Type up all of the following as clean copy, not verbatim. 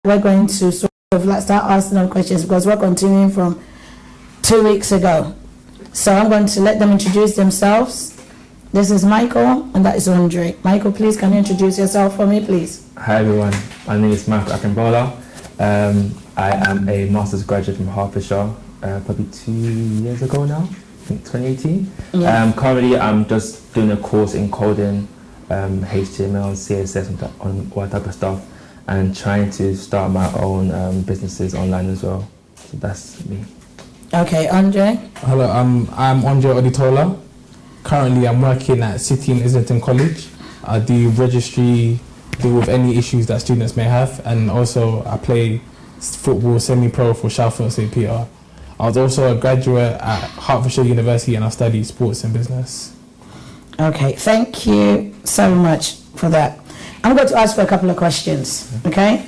we're going to sort of like start asking them questions because we're continuing from 2 weeks ago. So I'm going to let them introduce themselves. This is Michael, and that is Andre. Michael, please, can you introduce yourself for me, please? Hi everyone, my name is Michael Akinbola. I am a master's graduate from Hertfordshire, probably 2 years ago now, I think 2018. Yeah. Currently, I'm just doing a course in coding, HTML, CSS, on all type of stuff, and trying to start my own businesses online as well. So that's me. Okay, Andre. Hello, I'm Andre Oditola. Currently, I'm working at City and Islington College. I do registry, deal with any issues that students may have, and also I play football semi-pro for Shalford St. Peter. I was also a graduate at Hertfordshire University and I studied sports and business. Okay, thank you so much for that. I'm going to ask you a couple of questions, okay?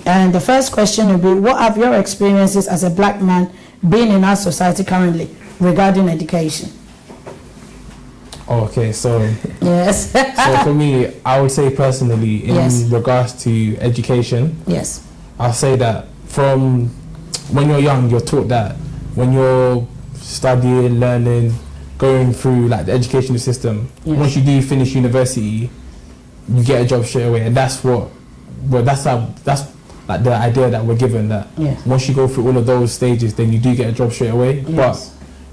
And the first question will be, what have your experiences as a black man been in our society currently regarding education? Okay, so yes. So for me, I would say personally, in regards to education, yes, I'll say that from when you're young, you're taught that when you're studying, learning, going through like the educational system, once you do finish university, you get a job straight away, and that's that's like the idea that we're given, that once you go through all of those stages, then you do get a job straight away. But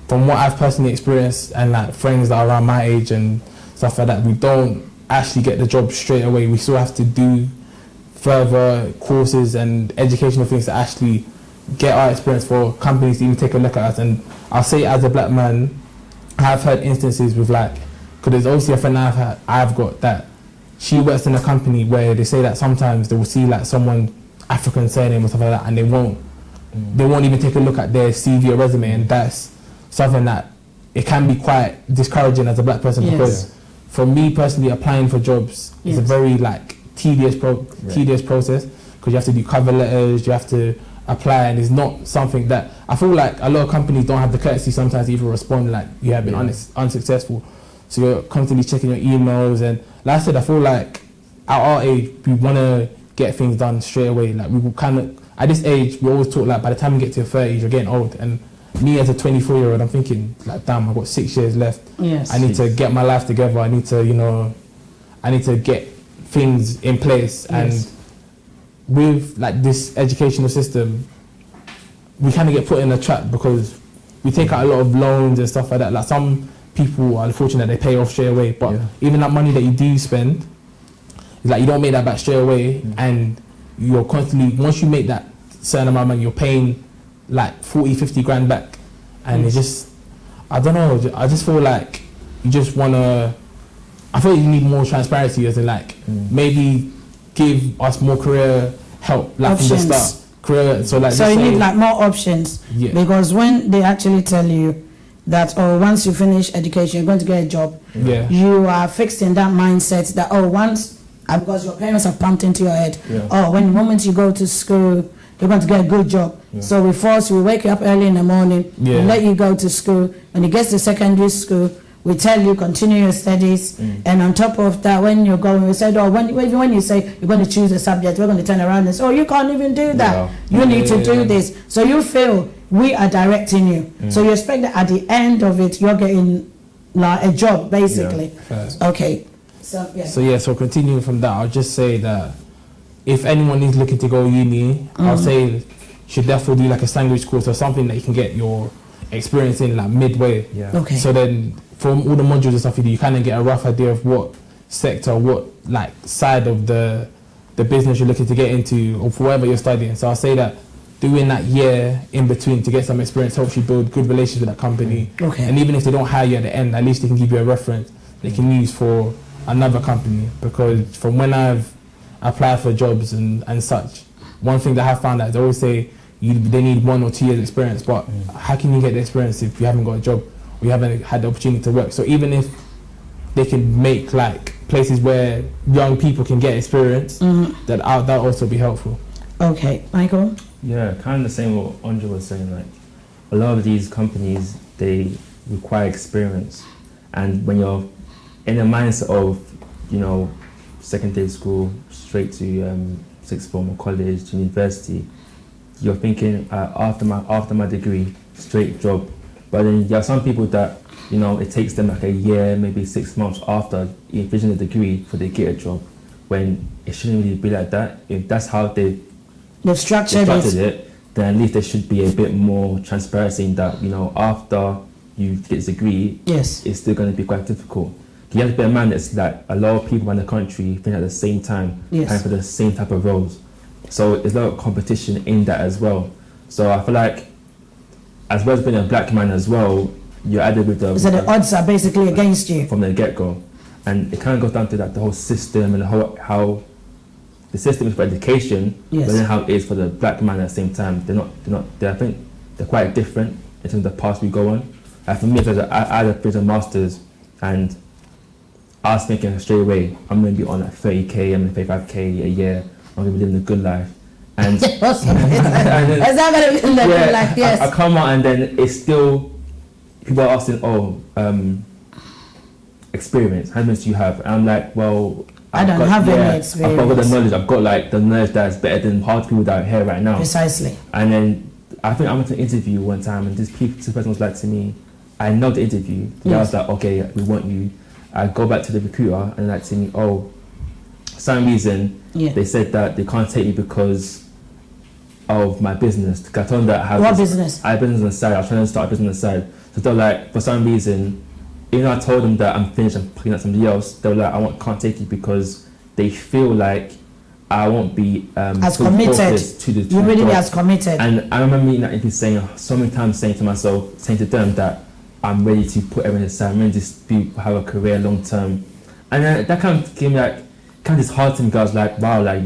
from what I've personally experienced and like friends that are around my age and stuff like that, we don't actually get the job straight away. We still have to do further courses and educational things to actually get our experience for companies to even take a look at us. And I'll say, as a black man, I've heard instances with like, because there's obviously a friend I've got that she works in a company where they say that sometimes they will see like someone African surname or stuff like that, and they won't even take a look at their CV or resume, and that's something that it can be quite discouraging as a black person, because for me personally, applying for jobs is a very like tedious process, because you have to do cover letters, you have to apply, and it's not something that I feel like a lot of companies don't have the courtesy sometimes to even respond like you have been unsuccessful. So you're constantly checking your emails, and like I said, I feel like at our age we want to get things done straight away. Like we will kind of, at this age, we always talk like by the time you get to your 30s, you're getting old. And me as a 24-year-old, I'm thinking like, damn, I've got 6 years left. I need to get my life together. I need to get things in place. And with like this educational system, we kind of get put in a trap because we take out a lot of loans and stuff like that. Like some people are unfortunate, they pay off straight away. But even that money that you do spend, it's like you don't make that back straight away, and you're constantly, once you make that certain amount of money, you're paying like 40, 50 grand back. And it's just, I don't know, I just feel like you just want to, I feel like you need more transparency, as in like maybe give us more career help, like from the start. Career, so you need like more options, because when they actually tell you that, oh, once you finish education, you're going to get a job, you are fixed in that mindset that, oh, once, because your parents have pumped into your head, oh, when the moment you go to school, you're going to get a good job. So we wake you up early in the morning, we let you go to school. When you get to secondary school, we tell you continue your studies, and on top of that, when you're going, we said, oh, when you say you're going to choose a subject, we're going to turn around and say, oh, you can't even do that. You need to do this. So you feel we are directing you. So you expect that at the end of it, you're getting like a job, basically. Okay. So continuing from that, I'll just say that if anyone is looking to go uni, I'll say you should definitely do like a language course or something that you can get your experience in like midway. Okay. So then from all the modules and stuff you do, you kind of get a rough idea of what sector, what like side of the business you're looking to get into, or for whatever you're studying. So I'll say that doing that year in between to get some experience helps you build good relations with that company. And even if they don't hire you at the end, at least they can give you a reference they can use for another company. Because from when I've applied for jobs and such, one thing that I have found out is they always say they need 1 or 2 years experience, but how can you get the experience if you haven't got a job or you haven't had the opportunity to work? So even if they can make like places where young people can get experience, that'll also be helpful. Okay, Michael? Yeah, kind of the same what Andre was saying. Like a lot of these companies, they require experience, and when you're in the mindset of, secondary school straight to sixth form or college, university, you're thinking after my degree, straight job. But then there are some people that, you know, it takes them like a year, maybe 6 months after you finish the degree for they get a job, when it shouldn't really be like that. If that's how they've structured it, then at least there should be a bit more transparency in that, you know, after you get this degree, yes, it's still going to be quite difficult. You have to bear in mind that like a lot of people in the country think at the same time, yes, applying for the same type of roles. So there's a lot of competition in that as well. So I feel like, as well as being a black man as well, you're added with the... So the odds are basically against you. From the get-go. And it kind of goes down to that, the whole system and how the system is for education, yes, but then how it is for the black man at the same time. I think they're quite different in terms of the paths we go on. For me, I had a prison master's, and I was thinking straight away, I'm going to be on like 30k, I'm going to 35k a year, I'm going to be living a good life. And it's not going to be living a good life, yes. I come out and then it's still, people are asking, experience, how much do you have? And I'm like, well, I don't have any experience. I've got the knowledge, I've got like the knowledge that's better than half the people that are here right now. Precisely. And then I think I went to an interview one time, and this person was like to me, I know the interview. Yes. I was like, okay, we want you. I go back to the recruiter and like to me, for some reason, they said that they can't take you because of my business. I told them that I have what business? I have business on the side. I was trying to start a business on the side. So they're like, for some reason, even though I told them that I'm finished, I'm picking up somebody else, they were like, can't take you because they feel like I won't be as committed to the you really be as committed. And I remember me like saying so many times, saying to myself, saying to them that I'm ready to put everything aside, I'm ready to have a career long term. And then that kind of gave me like kind of disheartened because I was like, wow, like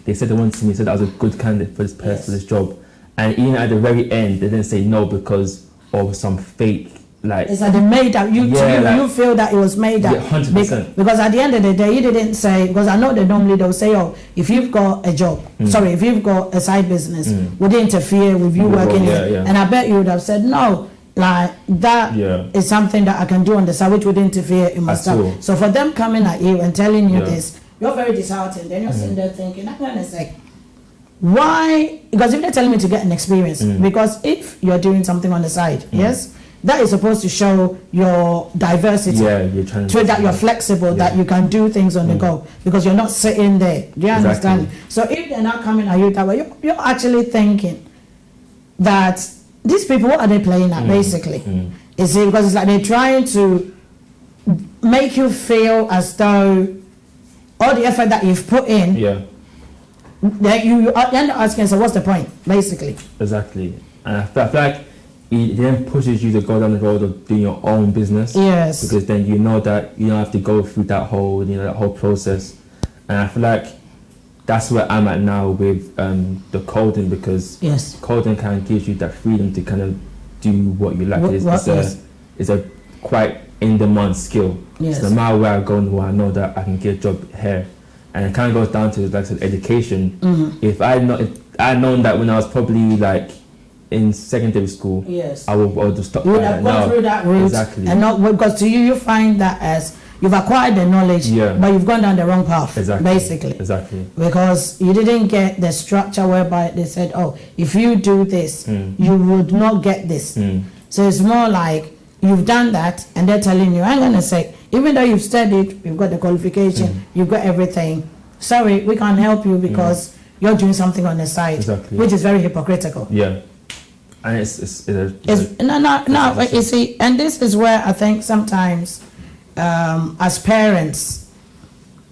they said they wanted me, said I was a good candidate for this person, yes, for this job. And even at the very end, they didn't say no because of some fake, like... It's like they made up, you feel that it was made up. Yeah, 100%. Because at the end of the day, you didn't say, because I know they'll say, if you've got a job, if you've got a side business, would it interfere with you working here? Yeah. And I bet you would have said, no, like that is something that I can do on the side, which would interfere in my stuff. So for them coming at you and telling you this, you're very disheartened. Then you're sitting there thinking, I'm going to say, why? Because if they're telling me to get an experience, because if you're doing something on the side, yes, that is supposed to show your diversity. Yeah, you're trying to that you're flexible, that you can do things on the go, because you're not sitting there. Do you understand? So if they're not coming at you that way, you're actually thinking that these people, what are they playing at basically? Is it because it's like they're trying to make you feel as though all the effort that you've put in, that you end up asking, so what's the point, basically? Exactly. And I feel like it then pushes you to go down the road of doing your own business. Yes. Because then you know that you don't have to go through that whole, that whole process. And I feel like that's where I'm at now with the coding, because coding kind of gives you that freedom to kind of do what you like. It's a quite in-demand skill. Yes. So no matter where I go in the world, I know that I can get a job here. And it kind of goes down to, like I said, education. If I had known that when I was probably like in secondary school, I would have stopped. You would have gone through that route. Exactly. And not because to you find that as you've acquired the knowledge, but you've gone down the wrong path. Exactly. Basically. Exactly. Because you didn't get the structure whereby they said, if you do this, you would not get this. So it's more like you've done that, and they're telling you, I'm gonna say, even though you've studied, you've got the qualification, you've got everything. Sorry, we can't help you because you're doing something on the side, which is very hypocritical. Yeah. And you see, and this is where I think sometimes as parents,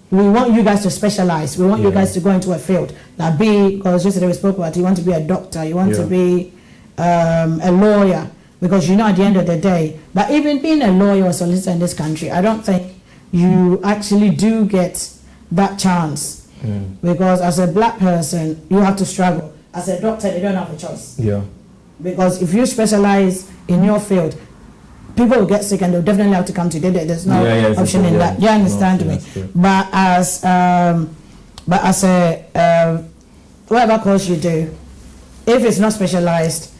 we want you guys to specialize. We want you guys to go into a field. Like because yesterday we spoke about, you want to be a doctor, you want to be a lawyer, because at the end of the day, but even being a lawyer or solicitor in this country, I don't think you actually do get that chance. Because as a black person, you have to struggle. As a doctor, they don't have a choice. Yeah. Because if you specialize in your field, people will get sick and they'll definitely have to come to you. There's no option in that. You understand me? But as a whatever course you do, if it's not specialized,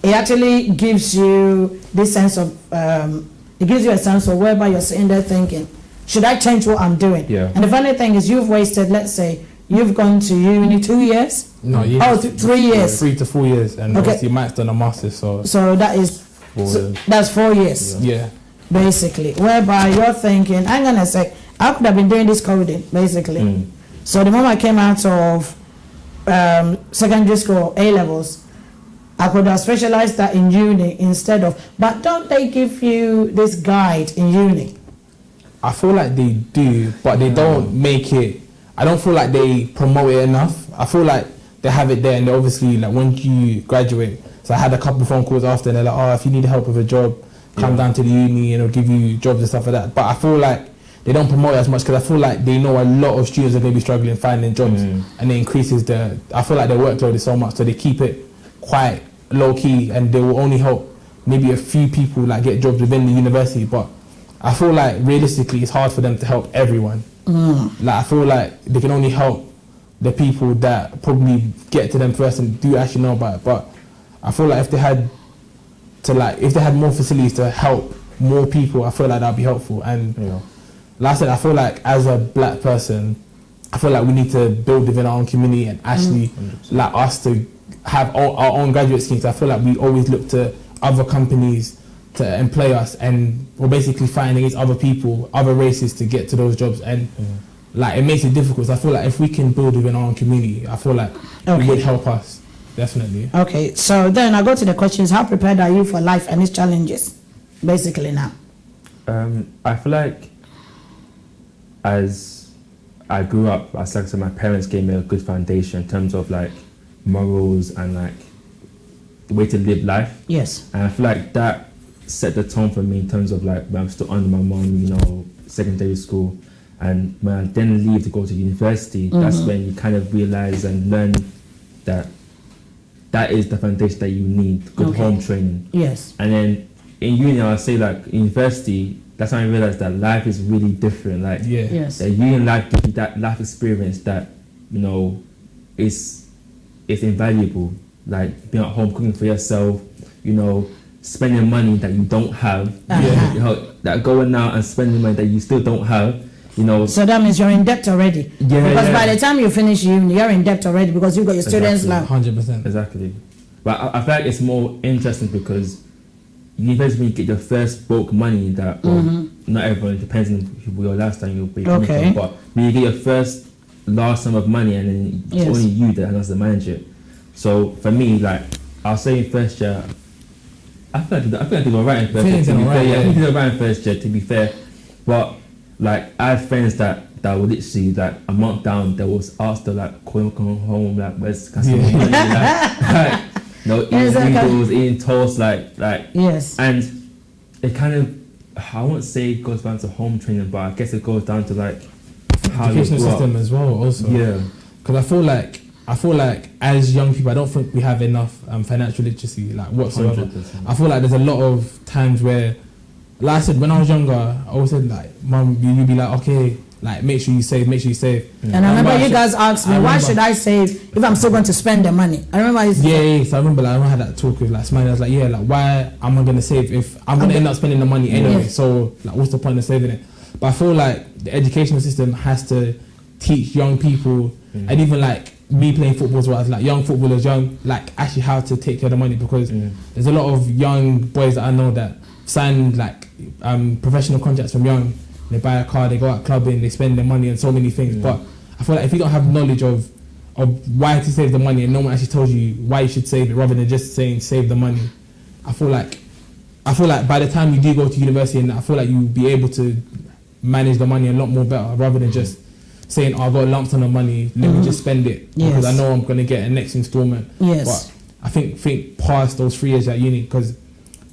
it actually gives you this sense of it gives you a sense of whereby you're sitting there thinking, should I change what I'm doing? Yeah. And the funny thing is, you've wasted, let's say, you've gone to uni 2 years? No, years. Oh, 3 years. 3 to 4 years, and Okay. obviously Mike's done a master's, so that is, 4 years. that's 4 years, yeah. basically. Whereby you're thinking, hang on a sec, I could have been doing this coding, basically. So the moment I came out of secondary school, A-levels, I could have specialized that in uni instead of, but don't they give you this guide in uni? I feel like they do, but they don't make it. I don't feel like they promote it enough. I feel like they have it there, and obviously, like once you graduate. So I had a couple of phone calls after, and they're like, "Oh, if you need help with a job, come down to the uni, and it'll give you jobs and stuff like that." But I feel like they don't promote it as much because I feel like they know a lot of students are going to be struggling finding jobs, and it increases the. I feel like their workload is so much, so they keep it quite low key, and they will only help maybe a few people like get jobs within the university, but I feel like realistically it's hard for them to help everyone. Like I feel like they can only help the people that probably get to them first and do actually know about it. But I feel like if they had more facilities to help more people, I feel like that'd be helpful. And like I said, I feel like as a black person, I feel like we need to build within our own community and actually like us to have our own graduate schemes. I feel like we always look to other companies to employ us, and we're basically fighting against other people, other races to get to those jobs, and like it makes it difficult. So I feel like if we can build within our own community, I feel like it would help us, definitely. Okay, so then I go to the questions. How prepared are you for life and its challenges, basically now? I feel like as I grew up, as like I said, my parents gave me a good foundation in terms of like morals and like the way to live life. Yes. And I feel like that set the tone for me in terms of like when I'm still under my mom, you know, secondary school, and when I then leave to go to university, that's when you kind of realize and learn that that is the foundation that you need, good home training. Yes. And then in uni, I would say like university, that's when I realized that life is really different. Like Yes. that uni life gives you that life experience that, you know, is invaluable. Like being at home cooking for yourself, you know, spending money that you don't have, you know, that going out and spending money that you still don't have, you know. So that means you're in debt already. Because by the time you finish uni, you're in debt already because you've got your students loan. 100%. Exactly. But I feel like it's more interesting because university, when you get your first bulk money that, well, not everyone, it depends on your last time you'll be coming from, but when you get your first large sum of money and then it's only you that has to manage it. So for me, like, I'll say in first year, I feel like I did alright in first year, to be fair. I think I did alright in first year, to be fair. But like, I have friends that were literally like a month down, there was asked to like come home, like where's some money, like no, eating noodles, eating toast, like yes. And it kind of, I won't say it goes down to home training, but I guess it goes down to like how educational system as well, also. Yeah, because I feel like as young people, I don't think we have enough financial literacy, like whatsoever. 100%. I feel like there's a lot of times where, like I said, when I was younger, I always said like, Mum, you'd be like, okay, like make sure you save. And I remember you guys asked me, why should I save if I'm still going to spend the money? I remember so I remember I had that talk with like Smiley. I was like, yeah, like why am I going to save if I'm going to end up spending the money anyway? So like, what's the point of saving it? But I feel like the educational system has to teach young people, and even like me playing football as well, as like young footballers, like actually how to take care of the money, because there's a lot of young boys that I know that sign like professional contracts from young. They buy a car, they go out clubbing, they spend their money on so many things. But I feel like if you don't have knowledge of why to save the money, and no one actually tells you why you should save it, rather than just saying save the money, I feel like by the time you do go to university, and I feel like you'll be able to manage the money a lot more better, rather than just saying, oh, I've got a lump sum of money, let me just spend it because I know I'm going to get a next installment. But I think past those 3 years at uni, because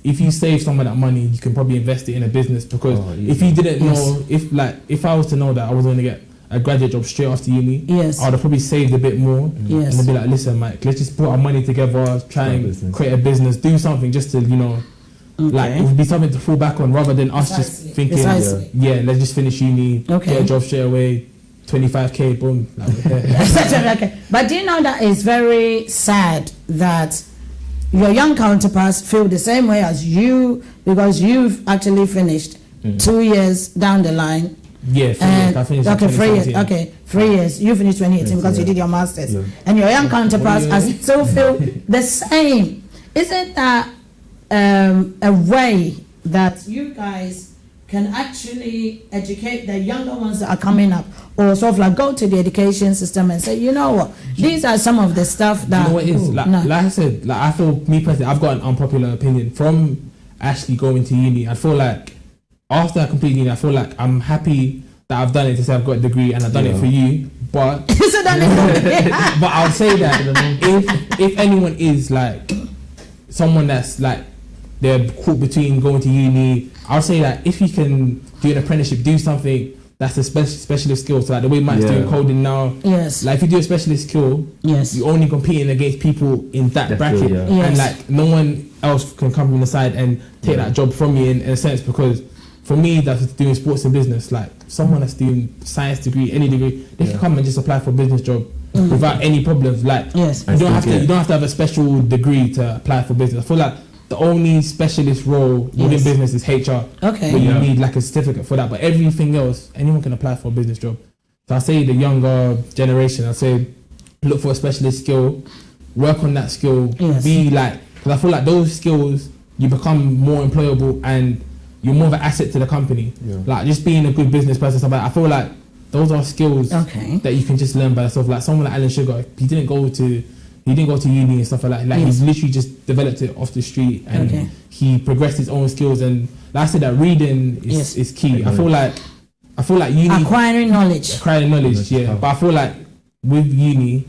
if you save some of that money, you can probably invest it in a business, because if you didn't know, if I was to know that I was going to get a graduate job straight after uni, I would have probably saved a bit more, and I'd be like, listen, Mike, let's just put our money together, try and create a business, do something just to, you know, like it would be something to fall back on, rather than us just thinking, let's just finish uni, get a job straight away, 25k, boom. Okay. But do you know that it's very sad that your young counterparts feel the same way as you, because you've actually finished 2 years down the line Yeah, 3 years. I finished in Okay, 3 years. 2017. Okay, 3 years. You finished 2018 because you did your masters, Yeah. and your young counterparts What do you are still feel the same. Isn't that a way that you guys can actually educate the younger ones that are coming up, or sort of like go to the education system and say, you know what, these are some of the stuff that. You know what it is? Like, No. like I said, like I feel, me personally, I've got an unpopular opinion from actually going to uni. I feel like after I complete uni, I feel like I'm happy that I've done it to say I've got a degree and I've done it for you. But So that is- but I'll say that if anyone is like someone that's like they're caught between going to uni, I'll say that if you can do an apprenticeship, do something that's a specialist skill. So like the way Mike's doing coding now, Yes. like if you do a specialist skill, Yes. you're only competing against people in that Definitely, bracket, yeah. Yes. and like no one else can come from the side and take that job from you in a sense. Because for me, that's doing sports and business. Like someone that's doing science degree, any degree, they can come and just apply for a business job without any problems. Like Yes. you don't have to have a special degree to apply for business. I feel like the only specialist role within Yes. business is HR. Okay. Where you need like a certificate for that, but everything else, anyone can apply for a business job. So I say the younger generation, I say look for a specialist skill, work on that skill, Yes. be like, because I feel like those skills, you become more employable and you're more of an asset to the company. Yeah. Like just being a good business person, stuff like that. I feel like those are skills Okay. that you can just learn by yourself. Like someone like Alan Sugar, he didn't go to uni and stuff like that. Like Yes. he's literally just developed it off the street and Okay. he progressed his own skills. And like I said, that reading is, Yes. is key. I feel like you need Acquiring knowledge. acquiring knowledge, yeah. But I feel like with uni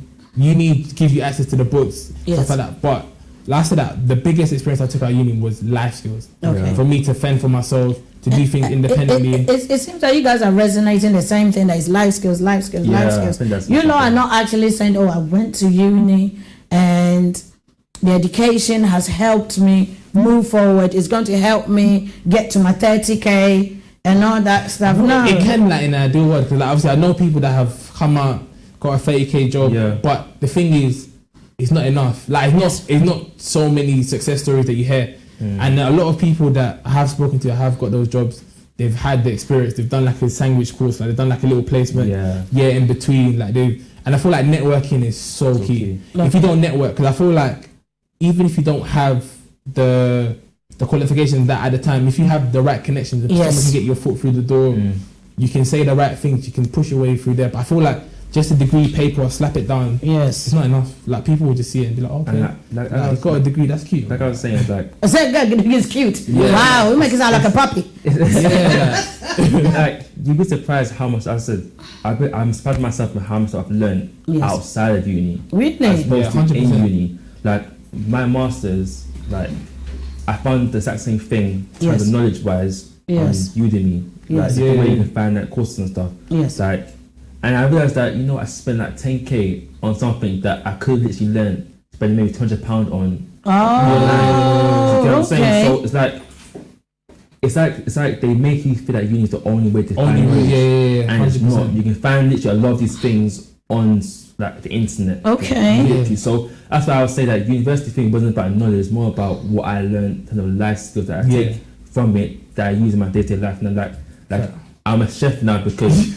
gives you access to the books, Yes. stuff like that. But like I said, that the biggest experience I took out of uni was life skills. Okay. For me to fend for myself, to do things independently. It seems that you guys are resonating the same thing, that is life skills, life skills, Yeah, life I skills. think that's You know, important. I'm not actually saying, oh, I went to uni and the education has helped me move forward. It's going to help me get to my 30K and all that stuff. No. It can, like, in an ideal world, because like, obviously I know people that have come out, got a 30K job, Yeah. but the thing is, it's not enough. Like, it's not so many success stories that you hear. And a lot of people that I have spoken to have got those jobs, they've had the experience, they've done like a sandwich course, like they've done like a little placement, in between, like and I feel like networking is so key. If you don't network, because I feel like even if you don't have the qualifications that at the time, if you have the right connections, if someone can get your foot through the door, you can say the right things, you can push your way through there. But I feel like just a degree paper, slap it down, it's not enough. Like people will just see it and be like, okay, he's got a degree, that's cute. Like I was saying, it's like I said, God, it's cute. Wow, we make it sound like a puppy. like you'd be surprised how much I'm surprised myself with how much I've learned outside of uni. Really? As opposed to 100%. in uni. Like my masters, like I found the exact same thing kind of knowledge wise on Udemy. Like the way you can find that courses and stuff. Like, and I realized that, you know, I spent like 10K on something that I could literally learn, spend maybe £200 on. Oh, you get what I'm saying? okay. So it's like they make you feel that uni is the only way to find knowledge. And it's 100%. not. You can find literally a lot of these things on like the internet. Okay. Literally. So that's why I would say that university thing wasn't about knowledge, it's more about what I learned, kind of life skills that I take from it that I use in my day-to-day life. And like I'm a chef now because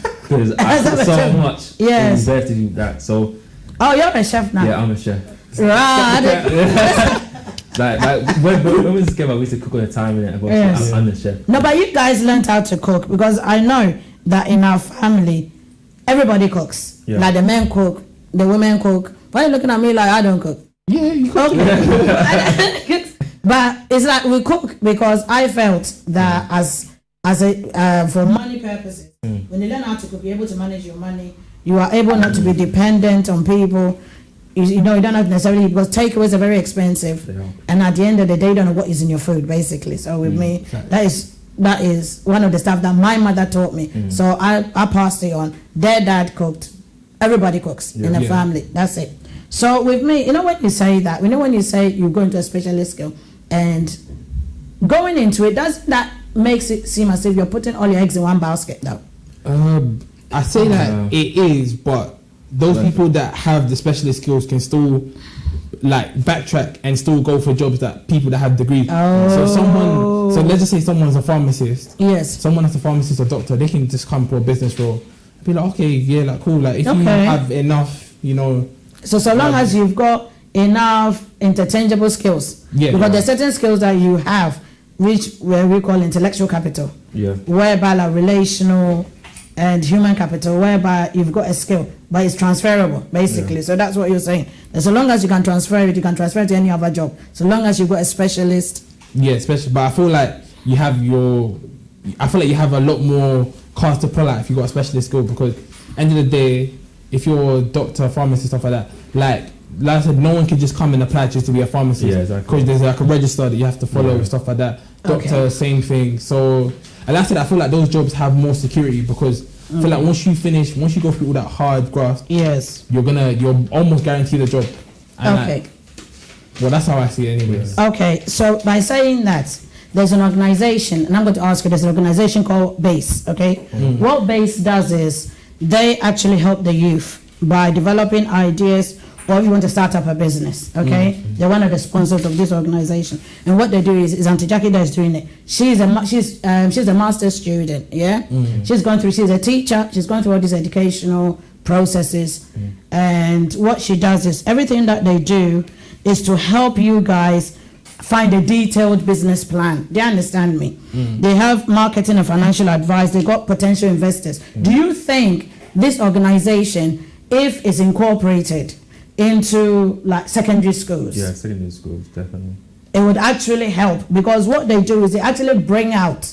I put so much in university that. So oh, you're a chef now. yeah, I'm a chef. Right. like when we was together, we used to cook all the time and I'm a chef. No, but you guys learned how to cook, because I know that in our family, everybody cooks. Yeah. Like the men cook, the women cook. Why are you looking at me like I don't cook? Yeah, you cook. Okay. But it's like we cook because I felt that as a for money purposes, when you learn how to cook, you're able to manage your money. You are able not to be dependent on people. You know, you don't have necessarily, because takeaways are very expensive, and at the end of the day, you don't know what is in your food, basically. So with me, that is one of the stuff that my mother taught me. So I passed it on. Their dad cooked. Everybody cooks in the family. That's it. So with me, you know, when you say that, you know, when you say you go into a specialist skill and going into it, doesn't that makes it seem as if you're putting all your eggs in one basket, though? I say that it is, but those people that have the specialist skills can still like backtrack and still go for jobs that people that have degrees. Oh. So let's just say someone's a pharmacist. Yes. Someone that's a pharmacist or doctor, they can just come for a business role. Be like, okay, yeah, like cool. Like if you have enough, you know. So long as you've got enough interchangeable skills, because there's certain skills that you have, which we call intellectual capital, whereby like relational and human capital, whereby you've got a skill, but it's transferable, basically. So that's what you're saying. And so long as you can transfer it, you can transfer it to any other job. So long as you've got a specialist. Yeah, especially. But I feel like you have a lot more cards to pull out if you got a specialist skill, because end of the day, if you're a doctor, pharmacist, stuff like that, like I said, no one can just come and apply just to be a pharmacist. Yeah, exactly. Because there's like a register that you have to follow and stuff like that. Doctor, same thing. So, and like I said, I feel like those jobs have more security, because I feel like once you go through all that hard graft, you're almost guaranteed a job. And well, that's how I see it anyways. Okay, so by saying that, there's an organization, and I'm going to ask you, there's an organization called BASE, okay? What BASE does is, they actually help the youth by developing ideas, or if you want to start up a business, okay? They're one of the sponsors of this organization. And what they do is Auntie Jackie that is doing it. She's a master's student, she's a teacher, she's going through all these educational processes. And what she does is, everything that they do is to help you guys find a detailed business plan. They understand me. They have marketing and financial advice. They got potential investors. Do you think this organization, if it's incorporated into like secondary schools? Yeah, secondary schools, definitely. It would actually help, because what they do is they actually bring out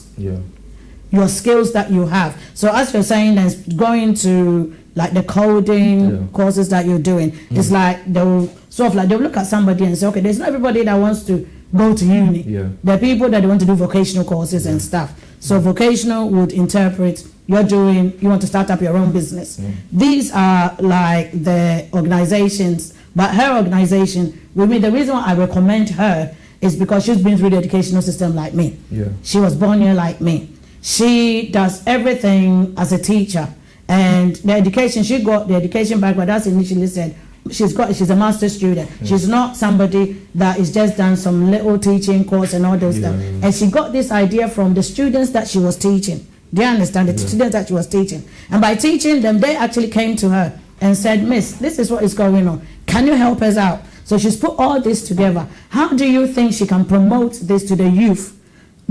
your skills that you have. So as you're saying, there's going to like the coding courses that you're doing. It's like they'll look at somebody and say, okay, there's not everybody that wants to go to uni. There are people that want to do vocational courses and stuff. So vocational would interpret you want to start up your own business. These are like the organizations, but her organization, with me, the reason why I recommend her is because she's been through the educational system like me. She was born here like me. She does everything as a teacher. And the education, she got the education background, as initially said, she's a master's student. She's not somebody that is just done some little teaching course and all those stuff. And she got this idea from the students that she was teaching. Do you understand? The students that she was teaching. And by teaching them, they actually came to her and said, Miss, this is what is going on. Can you help us out? So she's put all this together. How do you think she can promote this to the youth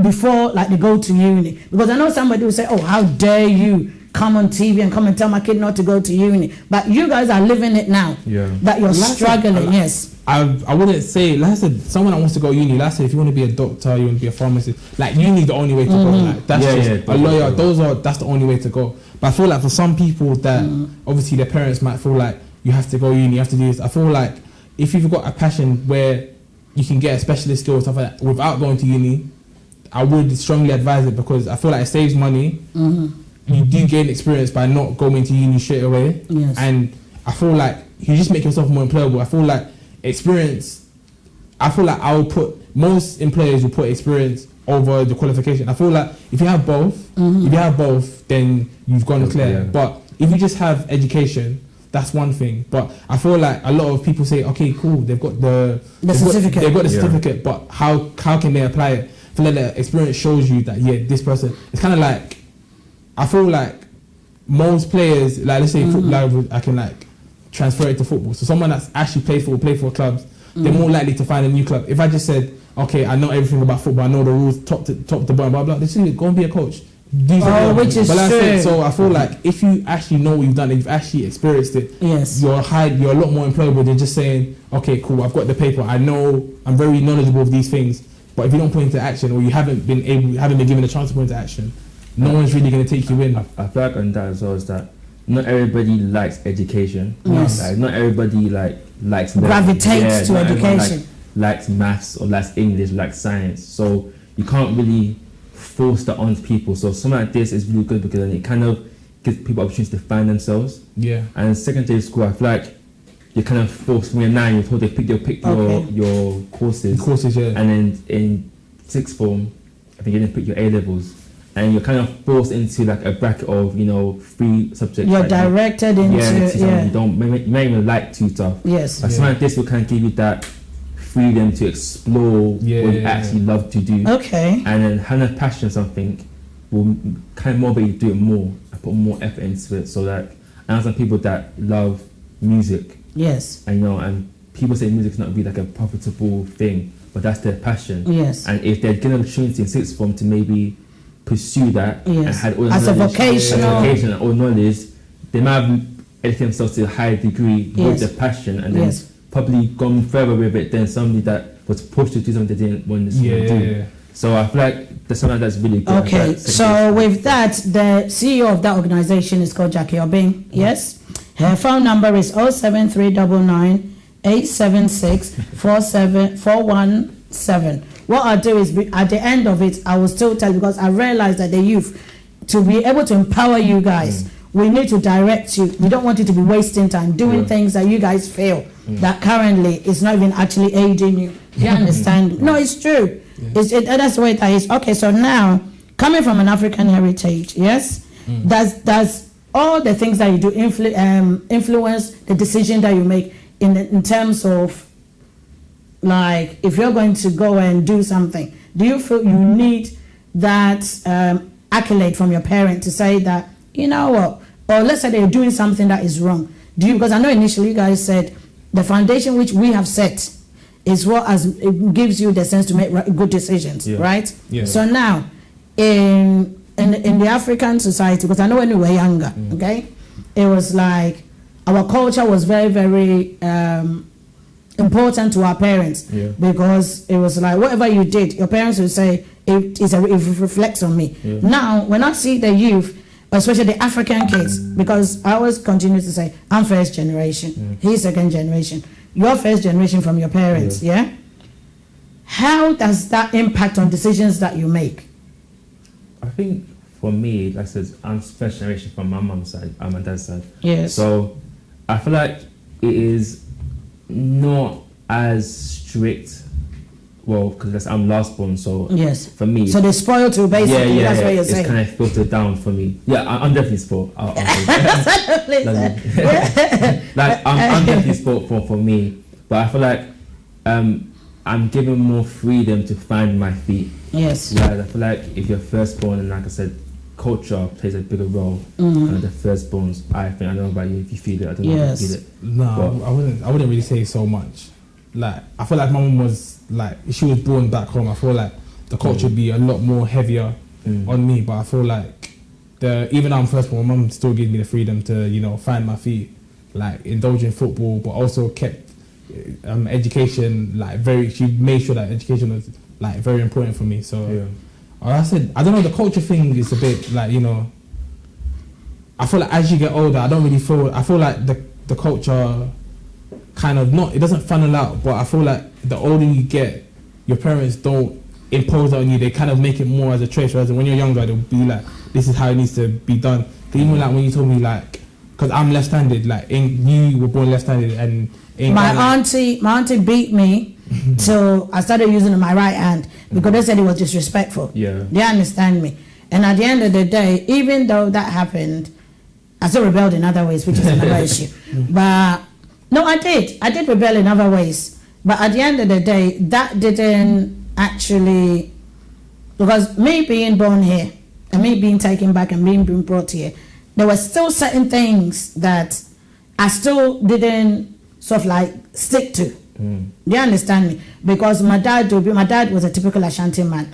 before like they go to uni? Because I know somebody will say, oh, how dare you come on TV and come and tell my kid not to go to uni. But you guys are living it now. That you're struggling. I wouldn't say, like I said, someone that wants to go uni, like I said, if you want to be a doctor, you want to be a pharmacist, like uni is the only way to go. Like that's a lawyer, that's the only way to go. But I feel like for some people that obviously their parents might feel like you have to go uni, you have to do this. I feel like if you've got a passion where you can get a specialist skill or stuff like that without going to uni, I would strongly advise it, because I feel like it saves money. You do gain experience by not going to uni straight away. And I feel like you just make yourself more employable. I feel like experience, most employers will put experience over the qualification. I feel like if you have both, then you've gone clear. But if you just have education, that's one thing. But I feel like a lot of people say, okay, cool, they've got the certificate, but how can they apply it? I feel like the experience shows you that, this person, it's kind of like, I feel like most players, like let's say football, I can like transfer it to football. So someone that's actually played for clubs, they're more likely to find a new club. If I just said, okay, I know everything about football, I know the rules top to bottom, blah blah, they say go and be a coach. Which is true. So I feel like if you actually know what you've done and you've actually experienced it, you're a lot more employable than just saying, okay, cool, I've got the paper, I know, I'm very knowledgeable of these things. But if you don't put into action, or you haven't been given a chance to put into action, no one's really going to take you in. I feel like on that as well is that not everybody likes education. Like, not everybody likes gravitates to education. Likes maths or likes English, likes science. So you can't really force that onto people. So something like this is really good, because then it kind of gives people opportunities to find themselves. And in secondary school, I feel like you're kind of forced. When you're 9, you're told to pick your courses. And then in sixth form, I think you didn't pick your A levels. and you're kind of forced into like a bracket of, you know, 3 subjects. You're like directed into something you don't may even like too tough. Yes. But something like this will kind of give you that freedom to explore what you actually love to do. Okay. And then having a passion for something will kind of motivate you to do it more and put more effort into it. So that, I know some people that love music. Yes. And you know, and people say music's not be like a profitable thing, but that's their passion. Yes. And if they're given an opportunity in sixth form to maybe pursue that and had all the as knowledge, as a vocation and all knowledge, they might have educated themselves to a higher degree with their passion, and then probably gone further with it than somebody that was pushed to do something they didn't want to do. So I feel like there's something that's really good. Okay, so with that, the CEO of that organization is called Jackie Obing. Yes, her phone number is 07399 876 417. What I'll do is, at the end of it, I will still tell you, because I realize that the youth, to be able to empower you guys, we need to direct you. We don't want you to be wasting time doing things that you guys feel that currently is not even actually aiding you. You understand? No, it's true. That's the way that is. Okay, so now, coming from an African heritage, yes, does all the things that you do influence the decision that you make in terms of, like, if you're going to go and do something, do you feel you need that accolade from your parent to say that, you know what, or let's say they're doing something that is wrong? Do you, because I know initially you guys said the foundation which we have set is what it gives you the sense to make good decisions, right? Yeah. So now, in the African society, because I know when we were younger, okay, it was like our culture was very, very important to our parents, because it was like whatever you did, your parents would say it reflects on me. Now, when I see the youth, especially the African kids, because I always continue to say I'm first generation, he's second generation, you're first generation from your parents, how does that impact on decisions that you make? I think for me, like I said, I'm first generation from my mum's side, my dad's side. Yes. So I feel like it is not as strict. Well, because I'm last born, so for me. So they're spoiled too, basically. That's what you're saying. It's kind of filtered down for me. Yeah, I'm definitely spoiled. I'm definitely spoiled for me, but I feel like I'm given more freedom to find my feet. Yes. Whereas I feel like if you're firstborn, and like I said, culture plays a bigger role than the firstborns. I think, I don't know about you, if you feel it, I don't know if you feel it. No, I wouldn't really say so much. Like, I feel like my mum was like, if she was born back home, I feel like the culture would be a lot more heavier on me. But I feel like even though I'm firstborn, my mum still gave me the freedom to, you know, find my feet, like indulge in football, but also kept education like she made sure that education was like very important for me. So I said, I don't know, the culture thing is a bit like, you know, I feel like as you get older, I feel like the culture kind of it doesn't funnel out, but I feel like the older you get, your parents don't impose on you, they kind of make it more as a choice, whereas when you're younger, they'll be like, this is how it needs to be done. Even like when you told me, like, because I'm left-handed, like you were born left-handed, and my auntie beat me till I started using my right hand because they said it was disrespectful. They understand me. And at the end of the day, even though that happened, I still rebelled in other ways, which is another issue. But no, I did rebel in other ways. But at the end of the day, that didn't actually, because me being born here and me being taken back and being brought here, there were still certain things that I still didn't sort of like stick to. Do you understand me? Because my dad was a typical Ashanti man.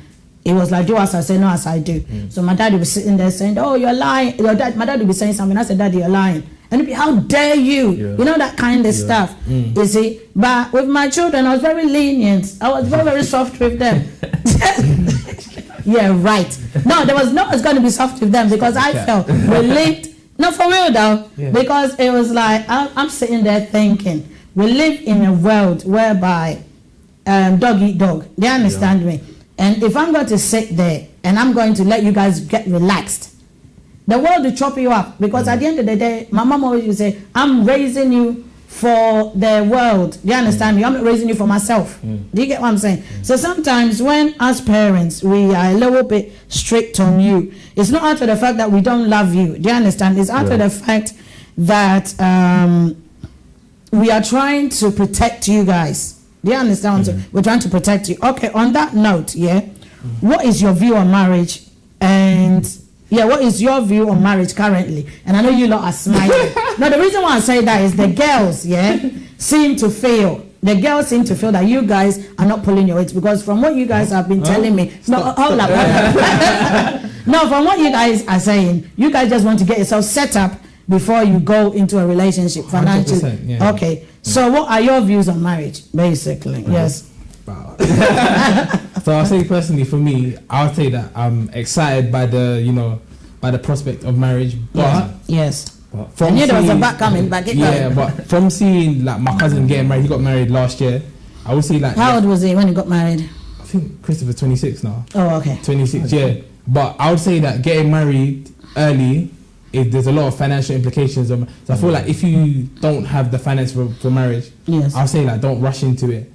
It was like, do as I say, no as I do. So my dad would be sitting there saying, oh, you're lying. My dad would be saying something. I said, Daddy, you're lying. And it'd be, how dare you? You know, that kind of stuff. You see? But with my children, I was very lenient. I was very, very soft with them. Yeah, right. No, there was no, it's going to be soft with them because I felt we lived, no, for real though, because it was like, I'm sitting there thinking, we live in a world whereby dog eat dog. They understand me? And if I'm going to sit there and I'm going to let you guys get relaxed, the world will chop you up, because at the end of the day, my mom always used to say, I'm raising you for the world. Do you understand me? I'm not raising you for myself. Do you get what I'm saying? So sometimes when as parents we are a little bit strict on you, it's not out of the fact that we don't love you. Do you understand? It's out of the fact that we are trying to protect you guys. Do you understand? So we're trying to protect you. Okay, on that note, what is your view on marriage? And what is your view on marriage currently? And I know you lot are smiling. Now, the reason why I say that is the girls, seem to feel. The girls seem to feel that you guys are not pulling your weight, because from what you guys have been telling me, no, from what you guys are saying, you guys just want to get yourself set up before you go into a relationship financially. Okay, so what are your views on marriage, basically? Yes. Wow. So I'll say personally, for me, I'll say that I'm excited by the prospect of marriage, but I knew there was a back coming back. But from seeing like my cousin getting married, he got married last year. I would say like, how old was he when he got married? I think Christopher's 26 now. Oh, okay. 26, But I would say that getting married early, there's a lot of financial implications. So I feel like if you don't have the finance for marriage, I'll say like don't rush into it.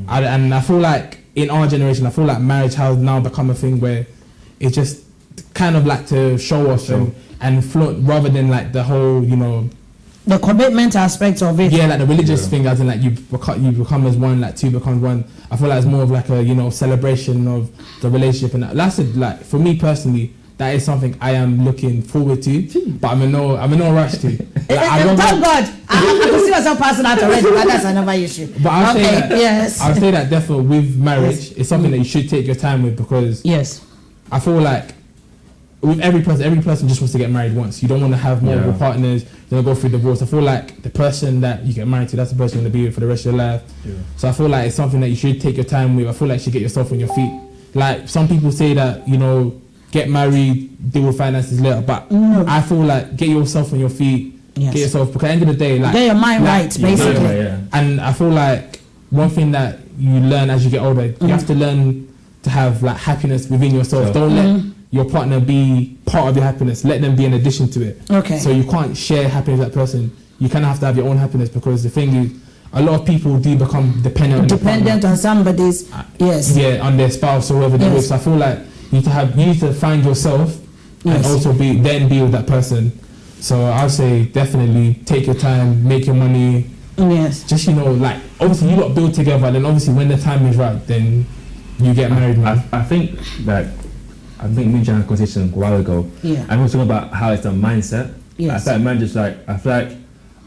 And I feel like in our generation, I feel like marriage has now become a thing where it's just kind of like to show off and float, rather than like the whole, the commitment aspect of it. Yeah, like the religious thing, as in like you become as one, like two becomes one. I feel like it's more of like a celebration of the relationship, and that's it. Like for me personally, that is something I am looking forward to, but I'm in no rush to. Like, thank God, I can see myself passing out already, but that's another issue. But I'll say that definitely with marriage, it's something that you should take your time with, because I feel like with every person just wants to get married once. You don't want to have multiple partners. You don't go through divorce. I feel like the person that you get married to, that's the person you're going to be with for the rest of your life. So I feel like it's something that you should take your time with. I feel like you should get yourself on your feet. Like some people say that, get married, deal with finances later, but I feel like get yourself on your feet, get yourself, because at the end of the day, like get your mind right, basically. And I feel like one thing that you learn as you get older, you have to learn to have like happiness within yourself. Don't let your partner be part of your happiness. Let them be an addition to it. Okay. So you can't share happiness with that person. You kind of have to have your own happiness, because the thing is, a lot of people do become dependent on somebody's on their spouse or whoever they're with. So I feel like you need to find yourself and also be with that person. So I'll say definitely take your time, make your money. Just like obviously you got build together. Then obviously when the time is right, then you get married. I think me and Jan had a conversation a while ago. And we were talking about how it's a mindset. I feel like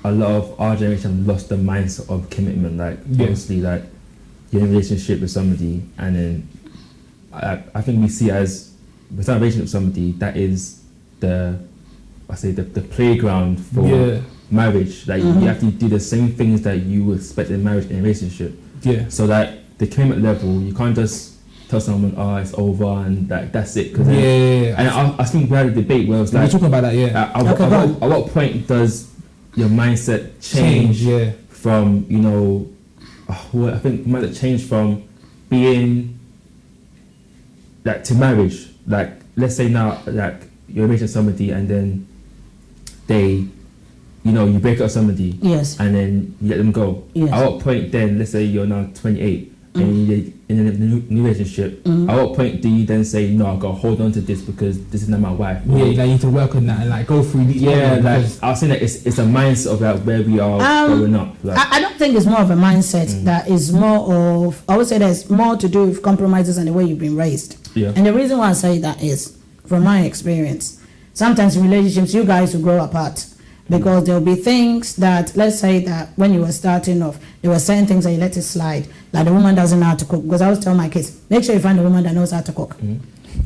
a lot of our generation lost the mindset of commitment. Like obviously, like you're in a relationship with somebody, and then I think we see as with a relationship with somebody, that is the playground for marriage. Like you have to do the same things that you would expect in marriage in a relationship. So that the commitment level, you can't just tell someone, it's over and that's it. And I think we had a debate where it was like, we're talking about that. At what point does your mindset change from I think mindset change from being like to marriage. Like let's say now, like you're married to somebody and then they, you break up with somebody, and then you let them go. At what point then, let's say you're now 28 and you're in a new relationship, at what point do you then say, no, I've got to hold on to this because this is not my wife? Like you need to work on that and like go through these. Like I was saying that it's a mindset of like where we are growing up. Like, I don't think it's more of a mindset that is more of, I would say there's more to do with compromises and the way you've been raised. And the reason why I say that is, from my experience, sometimes in relationships you guys will grow apart. Because there'll be things that, let's say that when you were starting off, there were certain things that you let it slide. Like the woman doesn't know how to cook. Because I always tell my kids, make sure you find a woman that knows how to cook.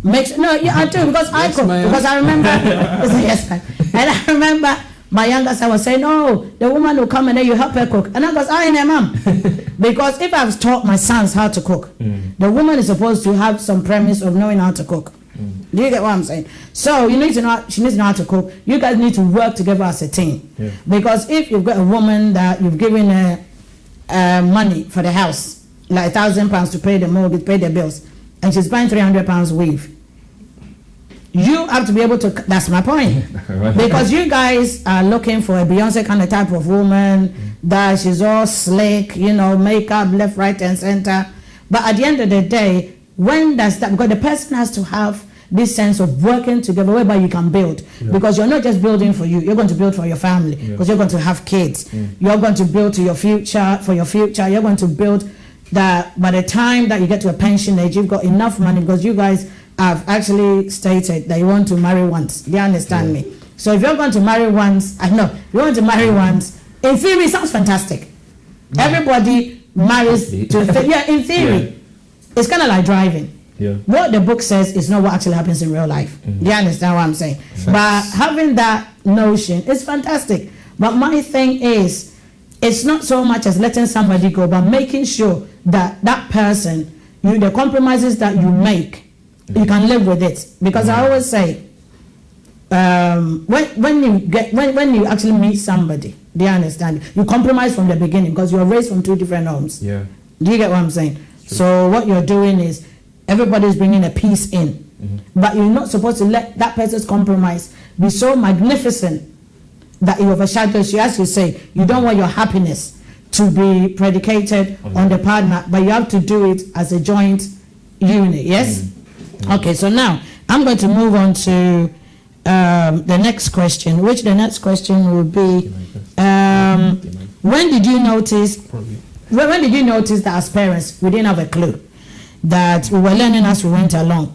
Make sure, I do, because I cook. Because I remember, and I remember my younger son was saying, the woman will come and then you help her cook. And I goes, I ain't a mom. Because if I've taught my sons how to cook, the woman is supposed to have some premise of knowing how to cook. Do you get what I'm saying? So you need to know, she needs to know how to cook. You guys need to work together as a team. Because if you've got a woman that you've given her money for the house, like £1,000 to pay the mortgage, pay the bills, and she's buying £300 weave, you have to be able to, that's my point. Because you guys are looking for a Beyonce kind of type of woman that she's all slick, you know, makeup left, right, and center. But at the end of the day, when does that? Because the person has to have this sense of working together whereby you can build. Because you're not just building for you, you're going to build for your family, because you're going to have kids. You're going to build to your future, for your future. You're going to build that by the time that you get to a pension age, you've got enough money, because you guys have actually stated that you want to marry once. Do you understand me? So if you're going to marry once, I know, you want to marry once, in theory, it sounds fantastic. Everybody marries to, in theory. It's kind of like driving. What the book says is not what actually happens in real life. Do you understand what I'm saying? But having that notion is fantastic. But my thing is, it's not so much as letting somebody go, but making sure that that person, the compromises that you make, you can live with it. Because I always say, when you actually meet somebody, do you understand? You compromise from the beginning because you're raised from two different homes. Do you get what I'm saying? So what you're doing is everybody's bringing a piece in, but you're not supposed to let that person's compromise be so magnificent that it overshadows you. As you say, you don't want your happiness to be predicated on the partner, but you have to do it as a joint unit. Yes. Okay. So now I'm going to move on to the next question, which the next question will be, when did you notice that as parents we didn't have a clue that we were learning as we went along?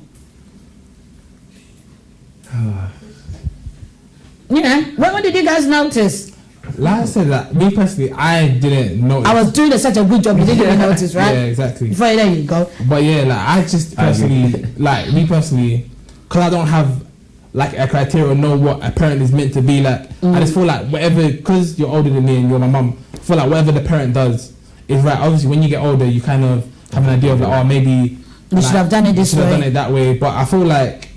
When did you guys notice? Like I said, that me personally, I didn't notice. I was doing such a good job, you didn't even notice, right? Yeah, exactly. Before there you go. But yeah, like I just personally, like me personally, because I don't have like a criteria or know what a parent is meant to be like. I just feel like whatever, because you're older than me and you're my mum, I feel like whatever the parent does is right. Obviously, when you get older, you kind of have an idea of like, oh, maybe we should have done it this way. Should have done it that way. But I feel like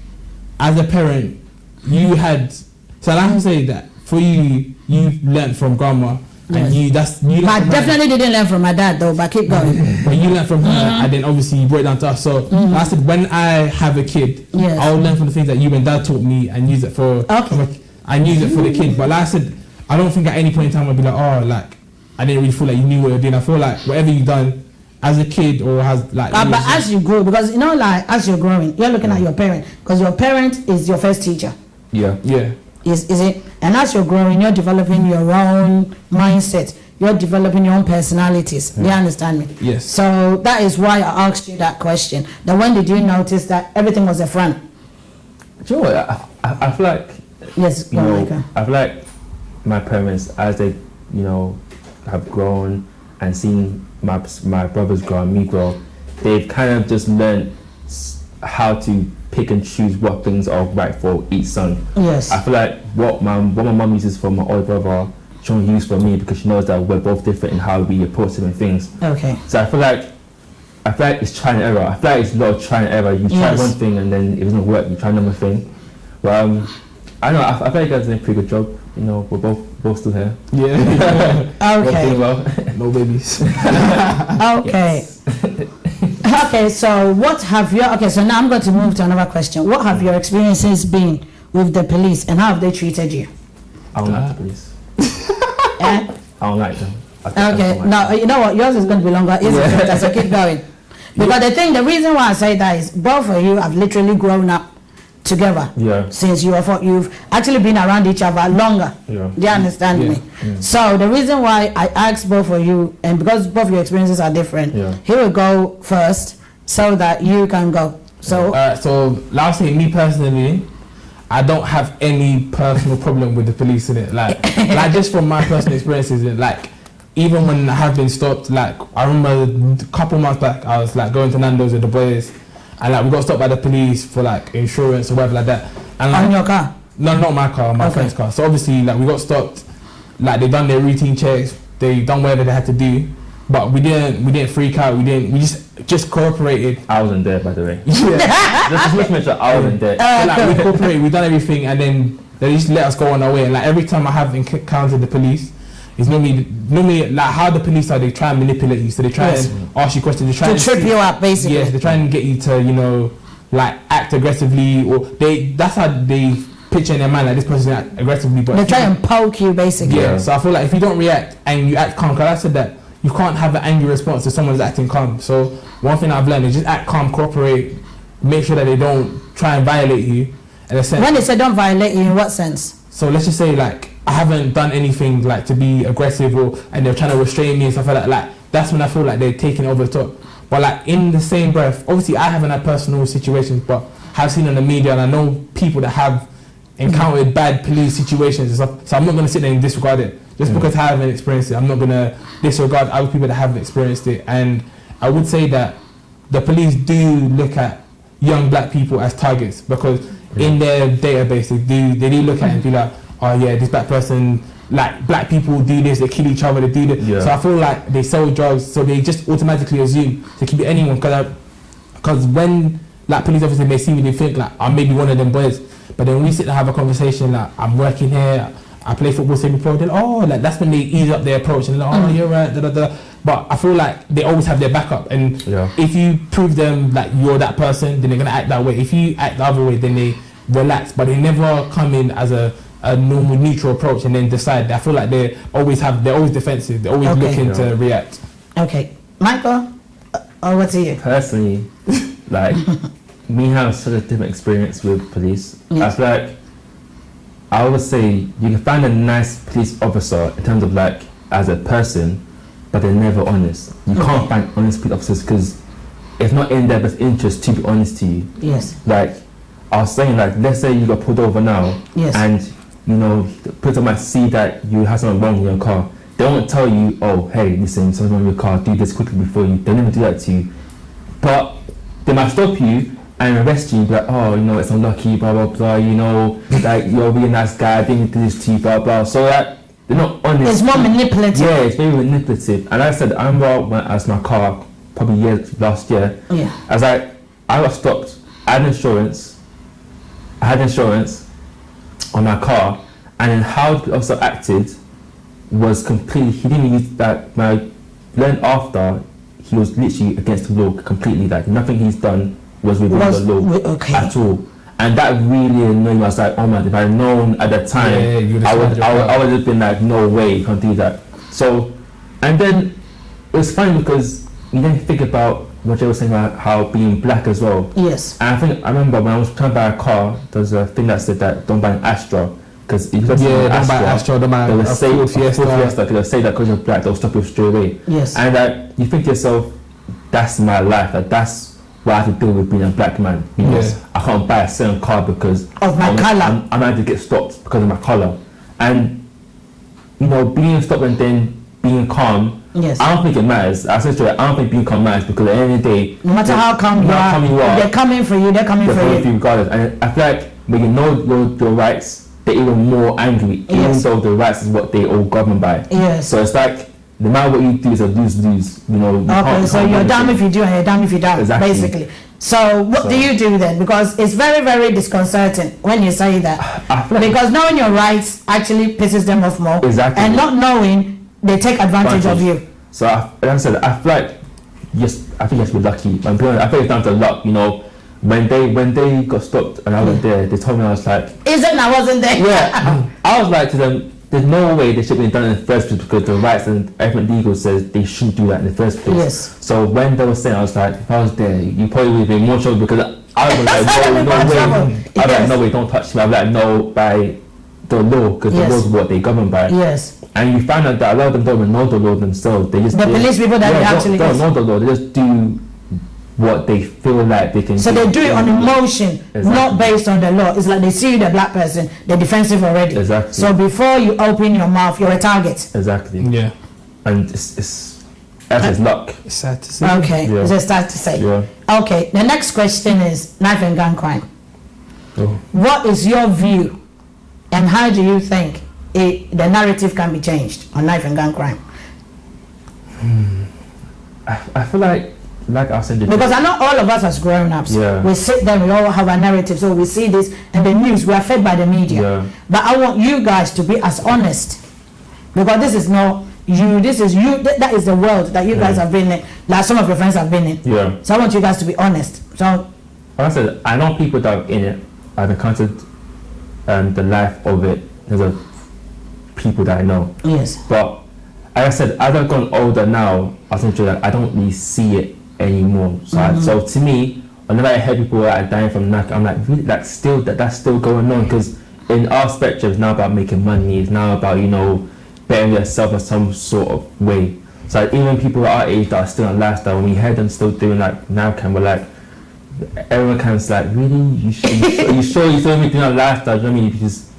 as a parent, you had. So like I say that for you, you learnt from grandma. And you I definitely didn't learn from my dad though, but keep going. But you learn from her, and then obviously you brought it down to us. So like I said, when I have a kid, I'll learn from the things that you and dad taught me and use it for. And use it for the kid. But like I said, I don't think at any point in time I'd be like, oh, like I didn't really feel like you knew what you're doing. I feel like whatever you've done as a kid or has like. But as you grow, because you know, like as you're growing, you're looking at your parent, because your parent is your first teacher. Is it? And as you're growing, you're developing your own mindset. You're developing your own personalities. Do you understand me? Yes. So that is why I asked you that question. That when did you notice that everything was a front? Do you know what? I feel like. Yes. I feel like my parents, as they, have grown and seen my brothers grow and me grow, they've kind of just learned how to pick and choose what things are right for each son. Yes. I feel like what my mum uses for my older brother, she won't use for me, because she knows that we're both different in how we approach different things. Okay. So I feel like it's trial and error. I feel like it's a lot of trial and error. You try one thing and then if it doesn't work, you try another thing. But I know I feel like you guys did a pretty good job. We're both still here. Yeah. Okay. Well. No babies. Okay. Okay, so so now I'm going to move to another question. What have your experiences been with the police and how have they treated you? I don't like the police. I don't like them. Now, you know what? Yours is going to be longer, isn't it? So keep going. Because the reason why I say that is both of you have literally grown up together since you've actually been around each other longer. Do you understand me? So the reason why I asked both of you, and because both your experiences are different, here we go first so that you can go. So so last thing, me personally, I don't have any personal problem with the police in it. Like just from my personal experiences, like even when I have been stopped, like I remember a couple months back, I was like going to Nando's with the boys. And like we got stopped by the police for like insurance or whatever like that. And like, on your car? No, not my car, my friend's car. So obviously like we got stopped, like they done their routine checks, they done whatever they had to do, but we didn't freak out. We just cooperated. I wasn't there, by the way. Just make sure I wasn't there. So, like we cooperated, we done everything, and then they just let us go on our way. And like every time I have encountered the police, it's normally like how the police are, they try and manipulate you, so they try and ask you questions, they try to trip you up basically. Yes, they try and get you to like act aggressively, or that's how they picture in their mind like this person is aggressively, but They try and poke you, basically. yeah. So I feel like if you don't react and you act calm, because I said that you can't have an angry response to someone who's acting calm. So one thing I've learned is just act calm, cooperate, make sure that they don't try and violate you. In a sense. When they say don't violate you, in what sense? So let's just say like I haven't done anything like to be aggressive and they're trying to restrain me and stuff like that. Like that's when I feel like they're taking it over the top. But like in the same breath, obviously I haven't had personal situations, but have seen on the media and I know people that have encountered bad police situations and stuff. So I'm not going to sit there and disregard it. Just because I haven't experienced it, I'm not going to disregard other people that have experienced it. And I would say that the police do look at young black people as targets because in their database they do look at it and be like, oh yeah, this black person, like black people do this, they kill each other, they do this. Yeah. So I feel like they sell drugs, so they just automatically assume they can be anyone. Because when like police officers may see me, they think like I may be one of them boys. But then when we sit and have a conversation, like I'm working here, I play football semi-pro, then like that's when they ease up their approach and like, oh you're right, da da da. But I feel like they always have their backup, and if you prove them like you're that person, then they're gonna act that way. If you act the other way, then they relax, but they never come in as a normal neutral approach and then decide. I feel like they're always defensive, they're always looking to react. Okay, Michael, what's you? Personally, like me having such a different experience with police, I feel like I would say you can find a nice police officer in terms of like as a person, but they're never honest. You can't find honest police officers because it's not in their best interest to be honest to you. Yes. Like I was saying, like let's say you got pulled over now, and you know the police might see that you have something wrong with your car. They won't tell you, oh hey, listen, something wrong with your car, do this quickly before you. They'll never do that to you. But they might stop you and arrest you, be like, oh, you know, it's unlucky, blah blah blah, you know, like you're a really nice guy, I didn't do this to you, blah blah. So that they're not honest. It's more manipulative. Yeah, it's very manipulative. And like I said, I remember when I was in my car, probably last year. Yeah. I was like, I got stopped. I had insurance on my car, and then how the officer acted was completely. He didn't use that. When I learned after, he was literally against the law completely. Like nothing he's done was within the law at all. And that really annoyed me. I was like, oh man, if I had known at that time, I would have been like, no way, you can't do that. So, and then it was funny because you then think about what Jay was saying about how being black as well. Yes. And I remember when I was trying to buy a car, there was a thing that said that don't buy an Astra. Because if you don't buy Astra, don't buy a Ford Fiesta. Because they'll say that because you're black, they'll stop you straight away. Yes. And you think to yourself, that's my life. Like, that's what I have to deal with being a black man. You know, I can't buy a certain car because of my colour. I'm going to get stopped because of my colour. And, you know, being stopped and then being calm, I don't think it matters. I said to you, I don't think being calm matters because at the end of the day, no matter how calm you are, they're coming for you, they're coming for you. Regardless. And I feel like when you know your rights, they're even more angry, even though the rights is what they all govern by. Yes. So it's like, no matter what you do, it's a lose-lose. You know. Okay, so you're damned if you do and you're damned if you don't, basically. So what do you do then? Because it's very, very disconcerting when you say that. Because knowing your rights actually pisses them off more. Exactly. And not knowing, they take advantage of you. So like I said, I feel like, yes, I think you have to be lucky. But I think it's down to luck, you know. When they got stopped and I was there, they told me, I was like, isn't I wasn't there? Yeah. I was like to them, there's no way they should have been done in the first place because the rights and everything legal says they shouldn't do that in the first place. Yes. So when they were saying, I was like, if I was there, you probably would have been more trouble because I was like, no way. I was like, no way, don't touch me. I was like, no, by the law, because the law is what they govern by. Yes. And you find out that a lot of them don't even know the law themselves. They just the police people that they actually don't know the law. They just do what they feel like they can do. So they do it on emotion, not based on the law. It's like they see the black person, they're defensive already. Exactly. So before you open your mouth, you're a target. Exactly. Yeah. And it's luck. It's sad to say. Okay, it's sad to say. Yeah. Okay, the next question is knife and gun crime. Oh. What is your view and how do you think the narrative can be changed on knife and gun crime? I feel like I said, because I know all of us as grown-ups, we sit there, we all have a narrative, so we see this and the news, we are fed by the media. But I want you guys to be as honest, because this is not you, this is you, that is the world that you guys have been in, like some of your friends have been in. So I want you guys to be honest. So like I said, I know people that are in it, I've encountered the life of it because of people that I know. Yes. But like I said, as I've gone older now, I think like I don't really see it anymore. So, so to me, whenever I hear people that are dying from NAC, I'm like, really, that's still going on, because in our spectrum, it's now about making money. It's now about, you know, bettering yourself in some sort of way. So like, even people at our age that are still on lifestyle, when we hear them still doing like NAC, we're like, everyone kind of like, really? You sure you still be doing a lifestyle? You know what I mean? Because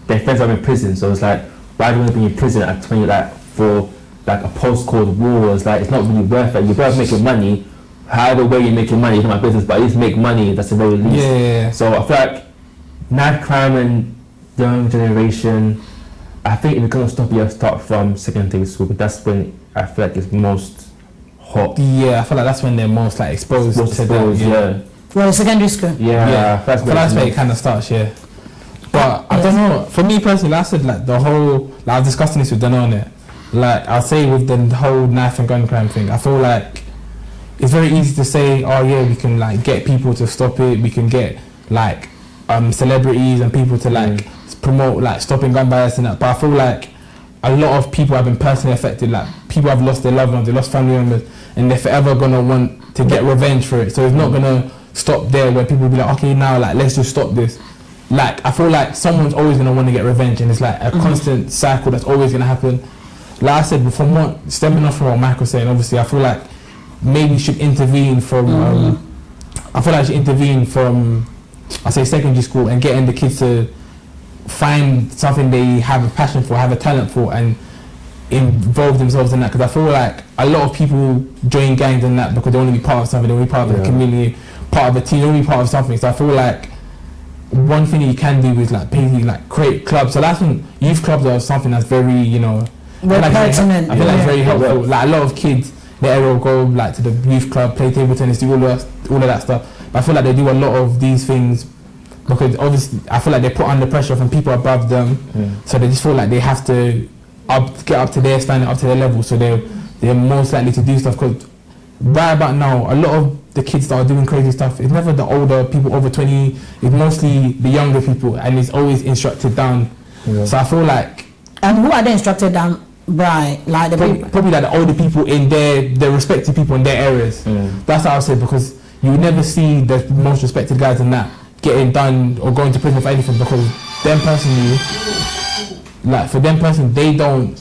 their friends are in prison, so it's like, why do you want to be in prison at 20, like for like a post-Cold War? It's like, it's not really worth it. You're both making money. However way you're making money, it's not my business, but at least make money. That's the very least. Yeah. So I feel like knife crime and young generation, I think if you're gonna stop, you have to start from secondary school, but that's when I feel like it's most hot. Yeah, I feel like that's when they're most like exposed to that. Yeah. Well, secondary school. Yeah. That's where it kind of starts. Yeah. But I don't know. For me personally, I said like the whole, like I was discussing this with Dana on it. Like I'll say with the whole knife and gun crime thing, I feel like it's very easy to say, oh yeah, we can like get people to stop it. We can get like celebrities and people to like promote like stopping gun violence and that. But I feel like a lot of people have been personally affected. Like people have lost their loved ones, they lost family members, and they're forever gonna want to get revenge for it. So it's not gonna stop there where people will be like, okay, now like let's just stop this. Like I feel like someone's always gonna want to get revenge, and it's like a constant cycle that's always gonna happen. Like I said, from what stemming off from what Mike was saying, obviously I feel like maybe should intervene from I say secondary school, and getting the kids to find something they have a passion for, have a talent for, and involve themselves in that. Because I feel like a lot of people join gangs and that because they want to be part of something, they want to be part of the community, part of a team, they want to be part of something. So I feel like one thing you can do is like basically like create clubs. So that's when youth clubs are something that's very, you know, I feel like very helpful. Like a lot of kids, they will go like to the youth club, play table tennis, do all of that stuff. But I feel like they do a lot of these things because obviously I feel like they're put under pressure from people above them. So they just feel like they have to get up to their standard, up to their level. So they're most likely to do stuff. Because right about now, a lot of the kids that are doing crazy stuff, it's never the older people over 20, it's mostly the younger people, and it's always instructed down. So I feel like, and who are they instructed down by? Like the probably like the older people in their respective people in their areas. That's how I say, because you would never see the most respected guys in that getting done or going to prison for anything, because them personally, like for them personally, they don't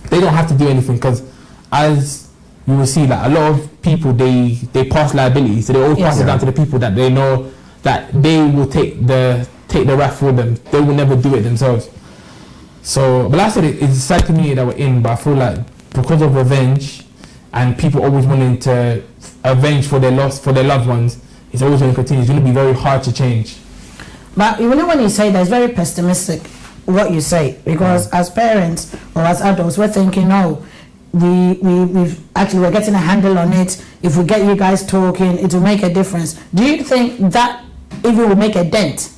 have to do anything, because as you will see, like a lot of people they pass liability, so they always pass it down to the people that they know that they will take the wrath for them. They will never do it themselves. So, but like I said, it's a sad community that we're in, but I feel like because of revenge and people always wanting to avenge for their loved ones, it's always going to continue. It's going to be very hard to change. But you know, when you say that, it's very pessimistic what you say, because as parents or as adults, we're thinking, no, we're getting a handle on it. If we get you guys talking, it will make a difference. Do you think that it will make a dent?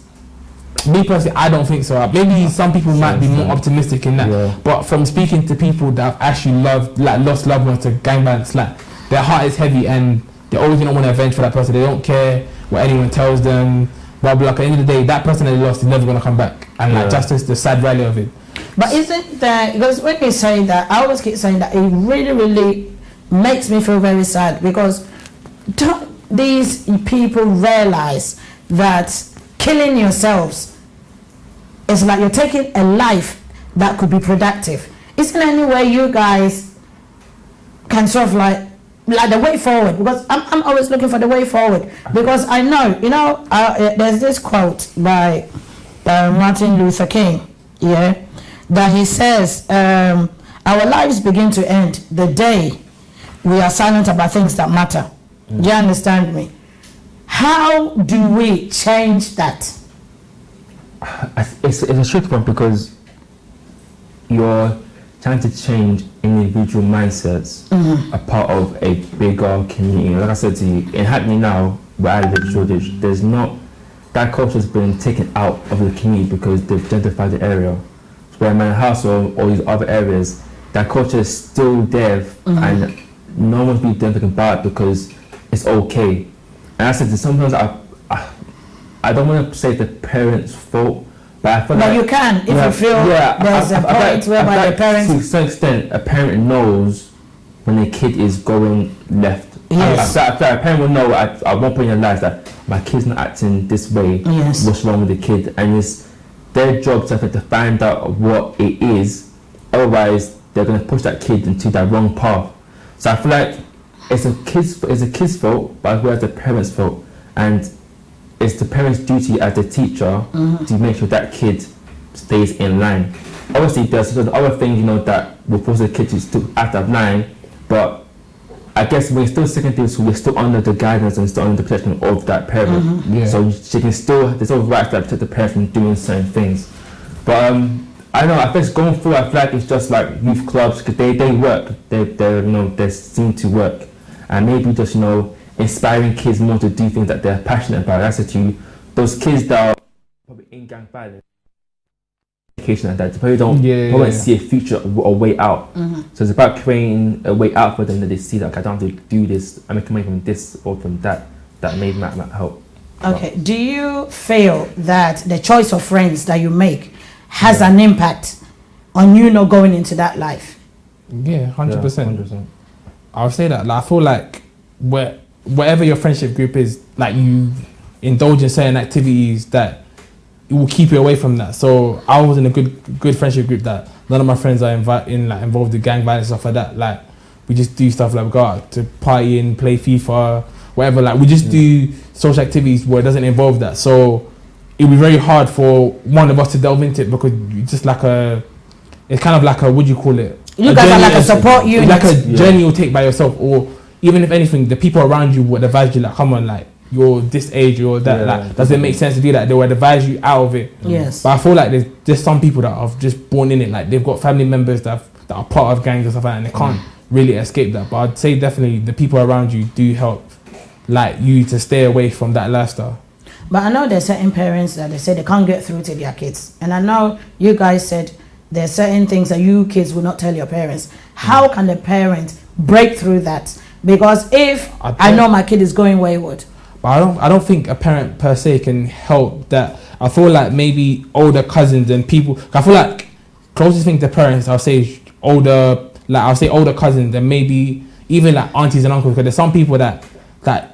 Me personally, I don't think so. Maybe some people might be more optimistic in that, but from speaking to people that have actually lost loved ones to gang violence, like their heart is heavy and they're always gonna want to avenge for that person. They don't care what anyone tells them. Blah blah. At the end of the day, that person that they lost is never gonna come back, and like just the sad reality of it. But isn't that, because when you say that, I always keep saying that it really, really makes me feel very sad, because don't these people realize that killing yourselves is like you're taking a life that could be productive? Isn't there any way you guys can sort of like the way forward? Because I'm always looking for the way forward, because I know, you know, there's this quote by Martin Luther King, that he says, our lives begin to end the day we are silent about things that matter. Do you understand me? How do we change that? It's a tricky one, because you're trying to change individual mindsets a part of a bigger community. Like I said to you, in Hackney now, where I live, Shoreditch, there's not, that culture has been taken out of the community because they've gentrified the area. Where in my house or these other areas, that culture is still there, and no one's been doing anything about it because it's okay. And I said that sometimes I don't want to say the parents' fault, But I feel But like, you can if you feel there's a point whereby the parents. To some extent, a parent knows when a kid is going left. Yes. I feel like a parent will know at one point in their lives that my kid's not acting this way. Yes. What's wrong with the kid? And it's their job to find out what it is. Otherwise, they're going to push that kid into that wrong path. So I feel like it's a kid's fault, but as well as the parents' fault. And it's the parents' duty as the teacher to make sure that kid stays in line. Obviously, there's other things, that will force the kid to still act out of line, but I guess we're still secondary school, we're still under the guidance and still under the protection of that parent. Yeah. So she can there's all rights that protect the parent from doing certain things. But I know, I think going forward, I feel like it's just like youth clubs, because they work, they seem to work. And maybe just, inspiring kids more to do things that they're passionate about. That's to those kids that are probably in gang violence, education like that, they probably don't see a future or a way out. So it's about creating a way out for them that they see that, okay, I don't have to do this, I make money from this or from that may might help. Okay, do you feel that the choice of friends that you make has an impact on you not going into that life? Yeah, 100%. 100%. I would say that. Like, I feel like whatever your friendship group is, like, you indulge in certain activities that it will keep you away from that. So I was in a good friendship group that none of my friends are involved in gang violence and stuff like that. Like, we just do stuff like we go out to party and play FIFA, whatever. Like, we just do social activities where it doesn't involve that. So it would be very hard for one of us to delve into it, because it's just like it's kind of like what do you call it? You guys are like a support unit. Like a journey you'll take by yourself, or even if anything, the people around you would advise you, like, come on, like, you're this age or that, like, does it make sense to do that? They would advise you out of it. Yes. But I feel like there's just some people that are just born in it, like, they've got family members that are part of gangs and stuff like that, and they can't really escape that. But I'd say definitely the people around you do help, like, you to stay away from that lifestyle. But I know there's certain parents that they say they can't get through to their kids. And I know you guys said there's certain things that you kids will not tell your parents. How can the parent break through that? Because if I know my kid is going wayward. But I don't think a parent per se can help that. I feel like maybe older cousins and people. I feel like closest thing to parents, I'll say older cousins, and maybe even like aunties and uncles. Because there's some people that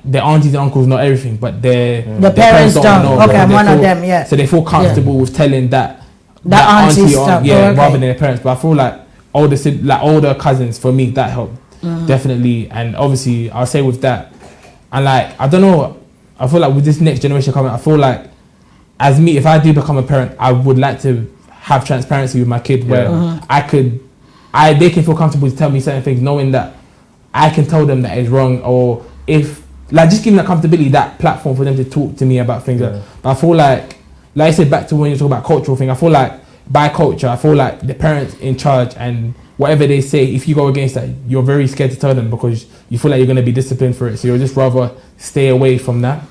their aunties and uncles know everything, but the parents don't know. Okay, I'm one of them. Yeah. So they feel comfortable with telling that auntie auntie stuff. rather than their parents. But I feel like older cousins, for me, that helped definitely. And obviously, I'll say with that, and like, I don't know, I feel like with this next generation coming, I feel like as me, if I do become a parent, I would like to have transparency with my kid, where they can feel comfortable to tell me certain things, knowing that I can tell them that it's wrong, or if, like, just giving that comfortability, that platform for them to talk to me about things. But I feel like I said, back to when you talk about cultural thing, I feel like by culture, I feel like the parents in charge, and whatever they say, if you go against that, you're very scared to tell them, because you feel like you're going to be disciplined for it. So you'll just rather stay away from that.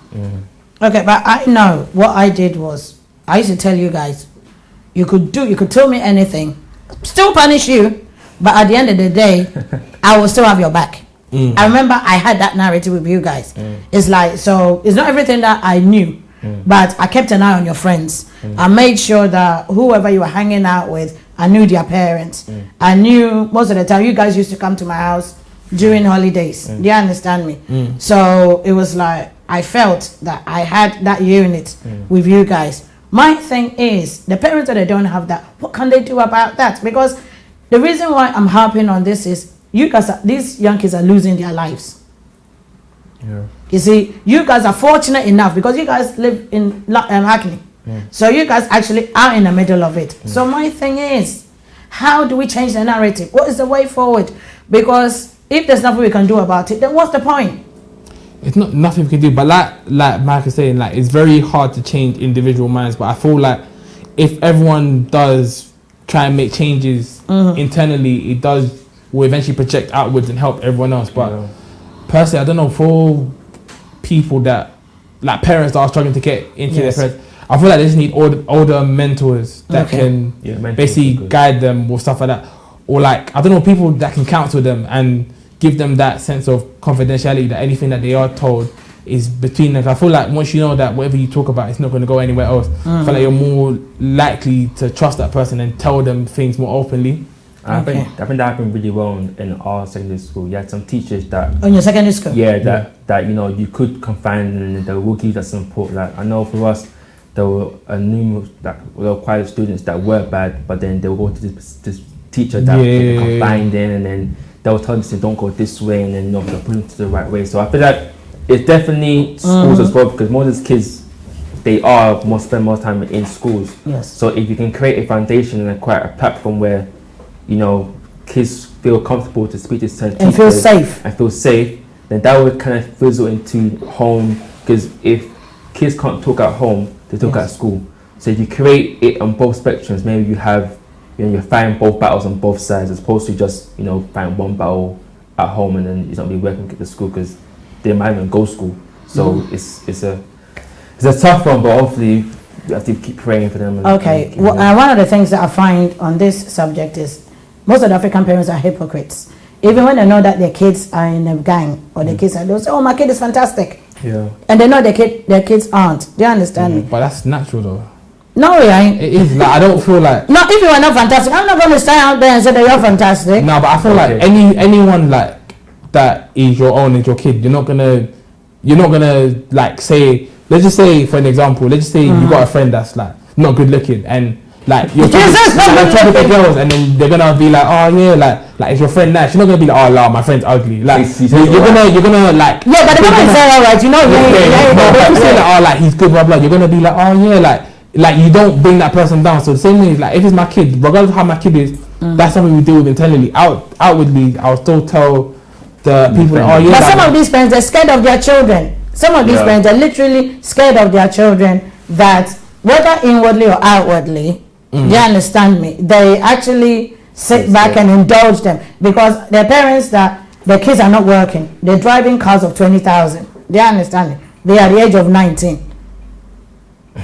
Okay, but I know what I did was, I used to tell you guys, you could tell me anything, still punish you, but at the end of the day, I will still have your back. I remember I had that narrative with you guys. It's like, so it's not everything that I knew, but I kept an eye on your friends. I made sure that whoever you were hanging out with, I knew their parents. I knew most of the time you guys used to come to my house during holidays. Do you understand me? So it was like, I felt that I had that unit with you guys. My thing is, the parents that they don't have that, what can they do about that? Because the reason why I'm harping on this is, you guys these young kids are losing their lives. You see, you guys are fortunate enough because you guys live in Hackney. So you guys actually are in the middle of it. So my thing is, how do we change the narrative? What is the way forward? Because if there's nothing we can do about it, then what's the point? It's not nothing we can do, but like Mike is saying, like, it's very hard to change individual minds. But I feel like if everyone does try and make changes internally, it will eventually project outwards and help everyone else. But personally, I don't know, for people that, like, parents that are struggling to get into their parents, I feel like they just need older mentors that can basically guide them or stuff like that. Or, like, I don't know, people that can counsel them and give them that sense of confidentiality, that anything that they are told is between them. I feel like once you know that whatever you talk about, it's not going to go anywhere else. I feel like you're more likely to trust that person and tell them things more openly. I think that happened really well in our secondary school. You had some teachers that On your secondary school? that you know you could confide in, and they will give you some support. Like I know for us, there were quite a few students that were bad, but then they will go to this teacher that they can confide in, and then they'll tell them don't go this way, and then they'll put them to the right way. So I feel like it's definitely schools as well, because most of these kids, they spend more time in schools. Yes. So if you can create a foundation and quite a platform where, you know, kids feel comfortable to speak to certain and teachers feel safe, then that would kind of fizzle into home. Because if kids can't talk at home, they talk at school. So if you create it on both spectrums, maybe you have, you know, you're fighting both battles on both sides, as opposed to just, you know, fighting one battle at home and then it's not be working at the school because they might even go to school. So it's a tough one, but hopefully you have to keep praying for them. Okay. One of the things that I find on this subject is most of the African parents are hypocrites. Even when they know that their kids are in a gang or their kids are, they'll say, "Oh, my kid is fantastic." Yeah. And they know their kids aren't. Do you understand me? But that's natural though. No, it ain't. It is. Like, I don't feel like. No, if you are not fantastic, I'm not going to stand out there and say that you're fantastic. No, but I feel like anyone like that is your own, is your kid. You're not gonna like say. Let's just say, for an example, let's just say you got a friend that's like not good looking, and like you're talking to girls, and then they're gonna be like, oh yeah, like is your friend nice? You're not gonna be like, oh no, my friend's ugly. Like you're gonna like. Yeah, but they're gonna say, all right, you know, but you say like, oh, like he's good, blah blah. You're gonna be like, oh yeah, like you don't bring that person down. So the same way, like if it's my kid, regardless of how my kid is, that's something we deal with internally. Outwardly, I'll still tell the people, oh yeah. But some of these parents, they're scared of their children. Some of these parents are literally scared of their children, that whether inwardly or outwardly, you understand me, they actually sit back and indulge them because their parents, that their kids are not working, they're driving cars of 20,000. They understand me. They are at the age of 19.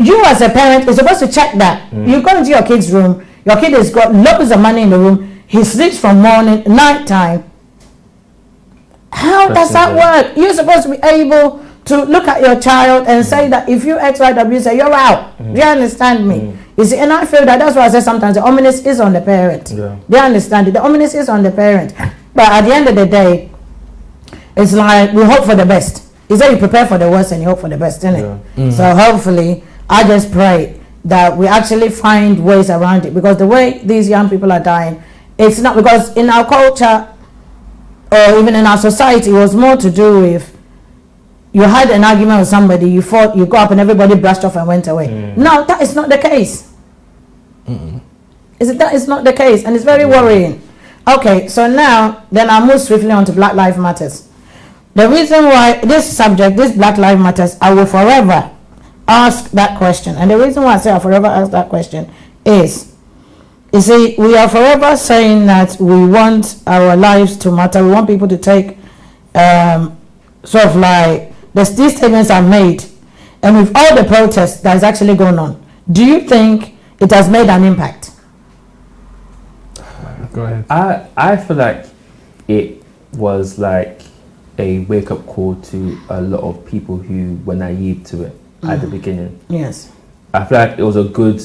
You as a parent is supposed to check that. You go into your kid's room, your kid has got loads of money in the room, he sleeps from night time. How does that work? You're supposed to be able to look at your child and say that if you XYW say you're out. Do you understand me? You see, and I feel that's why I say sometimes the onus is on the parent. Do you understand it? The onus is on the parent. But at the end of the day, it's like we hope for the best. It's that you prepare for the worst and you hope for the best, isn't it? So hopefully, I just pray that we actually find ways around it, because the way these young people are dying, it's not because in our culture or even in our society, it was more to do with you had an argument with somebody, you fought, you go up and everybody brushed off and went away. No, that is not the case. That is not the case, and it's very worrying. Okay, so now then I'll move swiftly on to Black Lives Matters. The reason why this subject, this Black Lives Matters, I will forever ask that question. And the reason why I say I'll forever ask that question is, you see, we are forever saying that we want our lives to matter. We want people to take sort of like, these statements are made, and with all the protests that is actually going on, do you think it has made an impact? Go ahead. I feel like it was like a wake-up call to a lot of people who were naive to it at the beginning. Yes. I feel like it was a good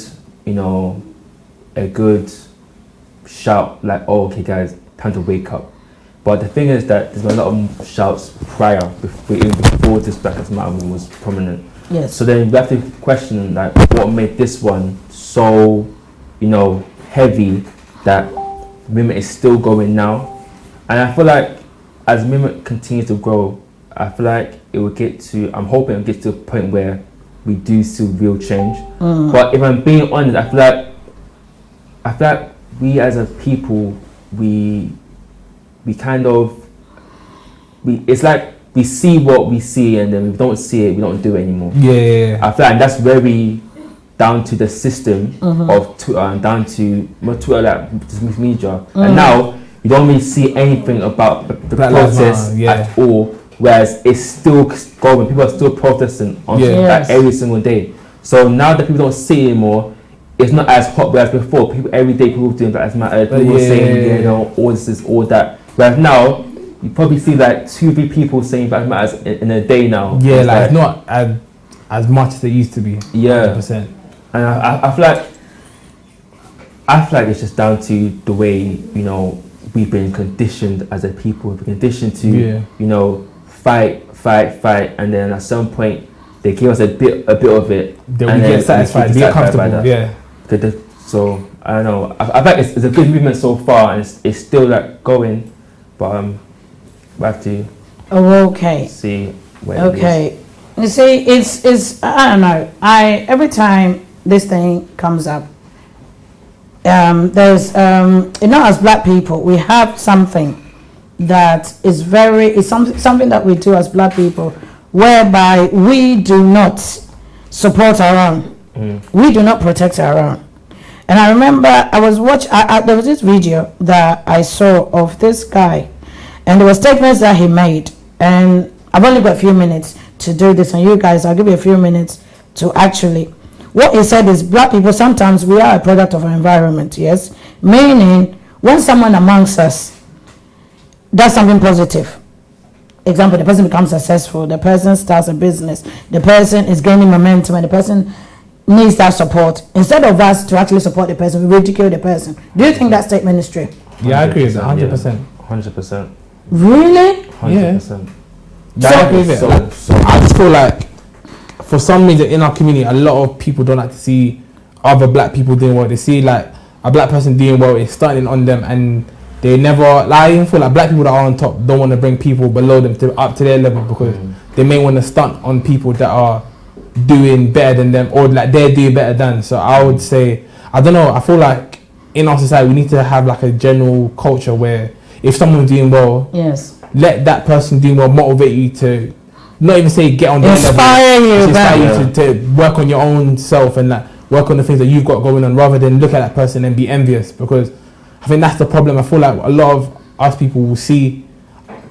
shout, like, oh, okay guys, time to wake up. But the thing is that there's been a lot of shouts prior, before this Black Lives Matter was prominent. Yes. So then we have to question, like, what made this one so, heavy that movement is still going now. And I feel like as movement continues to grow, I feel like it will get to, I'm hoping it will get to a point where we do see real change. But if I'm being honest, I feel like we as a people, it's like we see what we see, and then we don't see it, we don't do it anymore. Yeah. I feel like that's very down to the system of Twitter, and down to Twitter, like this media. And now you don't really see anything about the process at all, whereas it's still going. People are still protesting on like every single day. So now that people don't see it anymore, it's not as hot as before. People every day, people doing Black Lives Matter, people saying all this, all that. Whereas now you probably see like 2-3 people saying Black Matters in a day now. Yeah, like not as much as it used to be. Yeah. 100%. And I feel like it's just down to the way, you know, we've been conditioned as a people. We've been conditioned to, you know, fight, and then at some point they give us a bit of it. Then we get satisfied, we get comfortable. Yeah. So I don't know. I think it's a good movement so far, and it's still like going, but we have to. Oh, okay. See where it Okay. You see, it's I don't know. Every time this thing comes up, there's you know, as Black people, we have something that is something that we do as Black people, whereby we do not support our own. We do not protect our own. And I remember I was watching. There was this video that I saw of this guy, and there were statements that he made. And I've only got a few minutes to do this, and you guys, I'll give you a few minutes to actually. What he said is, Black people, sometimes we are a product of our environment. Yes, meaning when someone amongst us does something positive, example, the person becomes successful, the person starts a business, the person is gaining momentum, and the person needs that support. Instead of us to actually support the person, we ridicule the person. Do you think that statement is true? Yeah, I agree with that. 100%. 100%. Really? 100%. Yeah. I agree with it. I just feel like for some reason in our community, a lot of people don't like to see other Black people doing well. They see like a Black person doing well, it's starting on them, and they never, like, I even feel like Black people that are on top don't want to bring people below them up to their level, because they may want to stunt on people that are doing better than them, or like they're doing better than. So I would say, I don't know, I feel like in our society we need to have like a general culture where if someone's doing well, yes, let that person doing well motivate you to not even say get on their level, inspire you to work on your own self and like work on the things that you've got going on, rather than look at that person and be envious. Because I think that's the problem. I feel like a lot of us people will see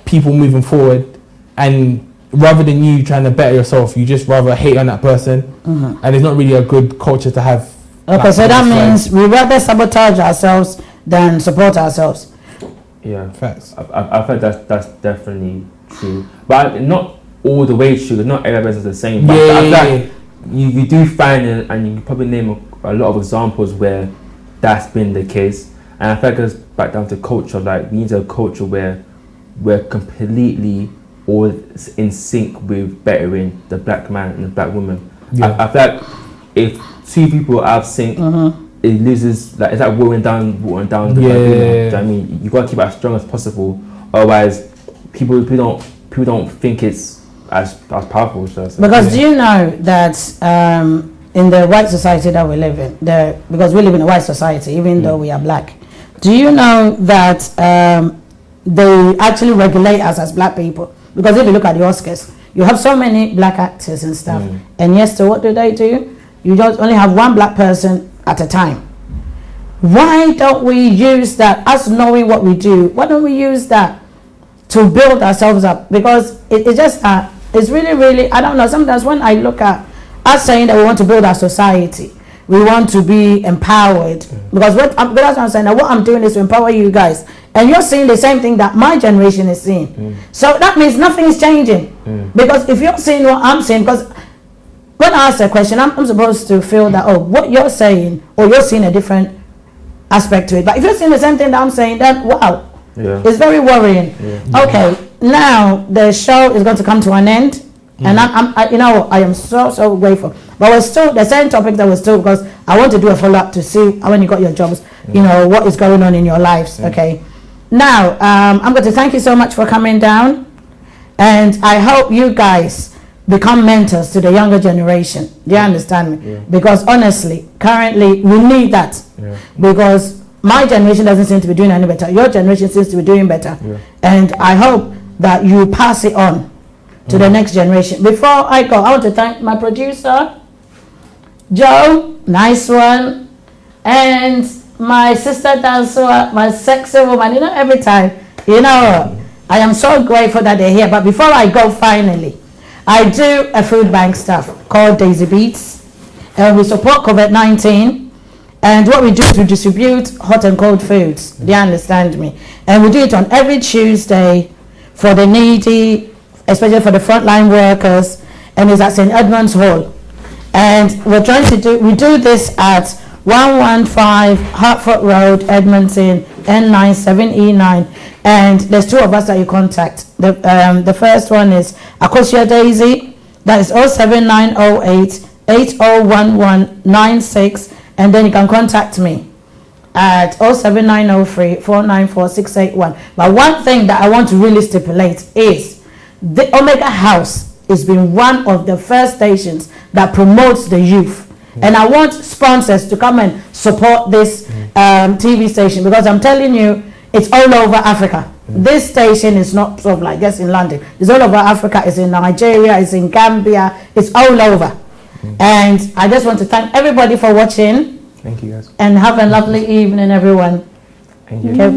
people moving forward, and rather than you trying to better yourself, you just rather hate on that person, and it's not really a good culture to have. Okay, like, so that means we rather sabotage ourselves than support ourselves. Yeah, facts. I think that's definitely true, but not all the way true. Not every person's the same. But you do find, and you can probably name a lot of examples where that's been the case. And I think it goes back down to culture. Like, we need a culture where we're completely all in sync with bettering the Black man and the Black woman. Yeah. I feel like if two people are out of sync, it loses, like, it's like watering down the Black woman. Do you know what I mean? You gotta keep it as strong as possible. Otherwise, people don't think it's as powerful. Because do you know that in the white society that we live in, because we live in a white society, even though we are Black, do you know that they actually regulate us as Black people? Because if you look at the Oscars, you have so many Black actors and stuff, and yes, so what do? You just only have one Black person at a time. Why don't we use that, us knowing what we do, why don't we use that to build ourselves up? Because it's just that, it's really, really, I don't know, sometimes when I look at us saying that we want to build our society, we want to be empowered, because that's what I'm saying, that what I'm doing is to empower you guys, and you're seeing the same thing that my generation is seeing. So that means nothing is changing, because if you're seeing what I'm saying, because when I ask a question, I'm supposed to feel that, oh, what you're saying, or you're seeing a different aspect to it. But if you're seeing the same thing that I'm saying, then wow, it's very worrying. Okay, now the show is going to come to an end, and I am so grateful. But we're still the same topic that we're still, because I want to do a follow up to see when you got your jobs, you know, what is going on in your lives. Okay, now I'm going to thank you so much for coming down, and I hope you guys become mentors to the younger generation. Do you understand me? Because honestly, currently we need that, because my generation doesn't seem to be doing any better. Your generation seems to be doing better, and I hope that you pass it on to the next generation. Before I go, I want to thank my producer, Joe, nice one, and my sister dancer, my sexy woman. You know, every time, you know, I am so grateful that they're here. But before I go, finally, I do a food bank stuff called Daisy Beats, and we support COVID-19. And what we do is we distribute hot and cold foods. Do you understand me? And we do it on every Tuesday for the needy, especially for the frontline workers, and it's at St. Edmund's Hall. And we do this at 115 Hartford Road, Edmonton, N97E9. And there's two of us that you contact. The first one is Akosia Daisy, that is 07908 801196, and then you can contact me at 07903 494 681. But one thing that I want to really stipulate is the Omega House has been one of the first stations that promotes the youth. And I want sponsors to come and support this TV station, because I'm telling you, it's all over Africa. This station is not sort of like just in London. It's all over Africa. It's in Nigeria. It's in Gambia. It's all over. And I just want to thank everybody for watching. Thank you, guys. And have a lovely evening, everyone. Thank you. Okay.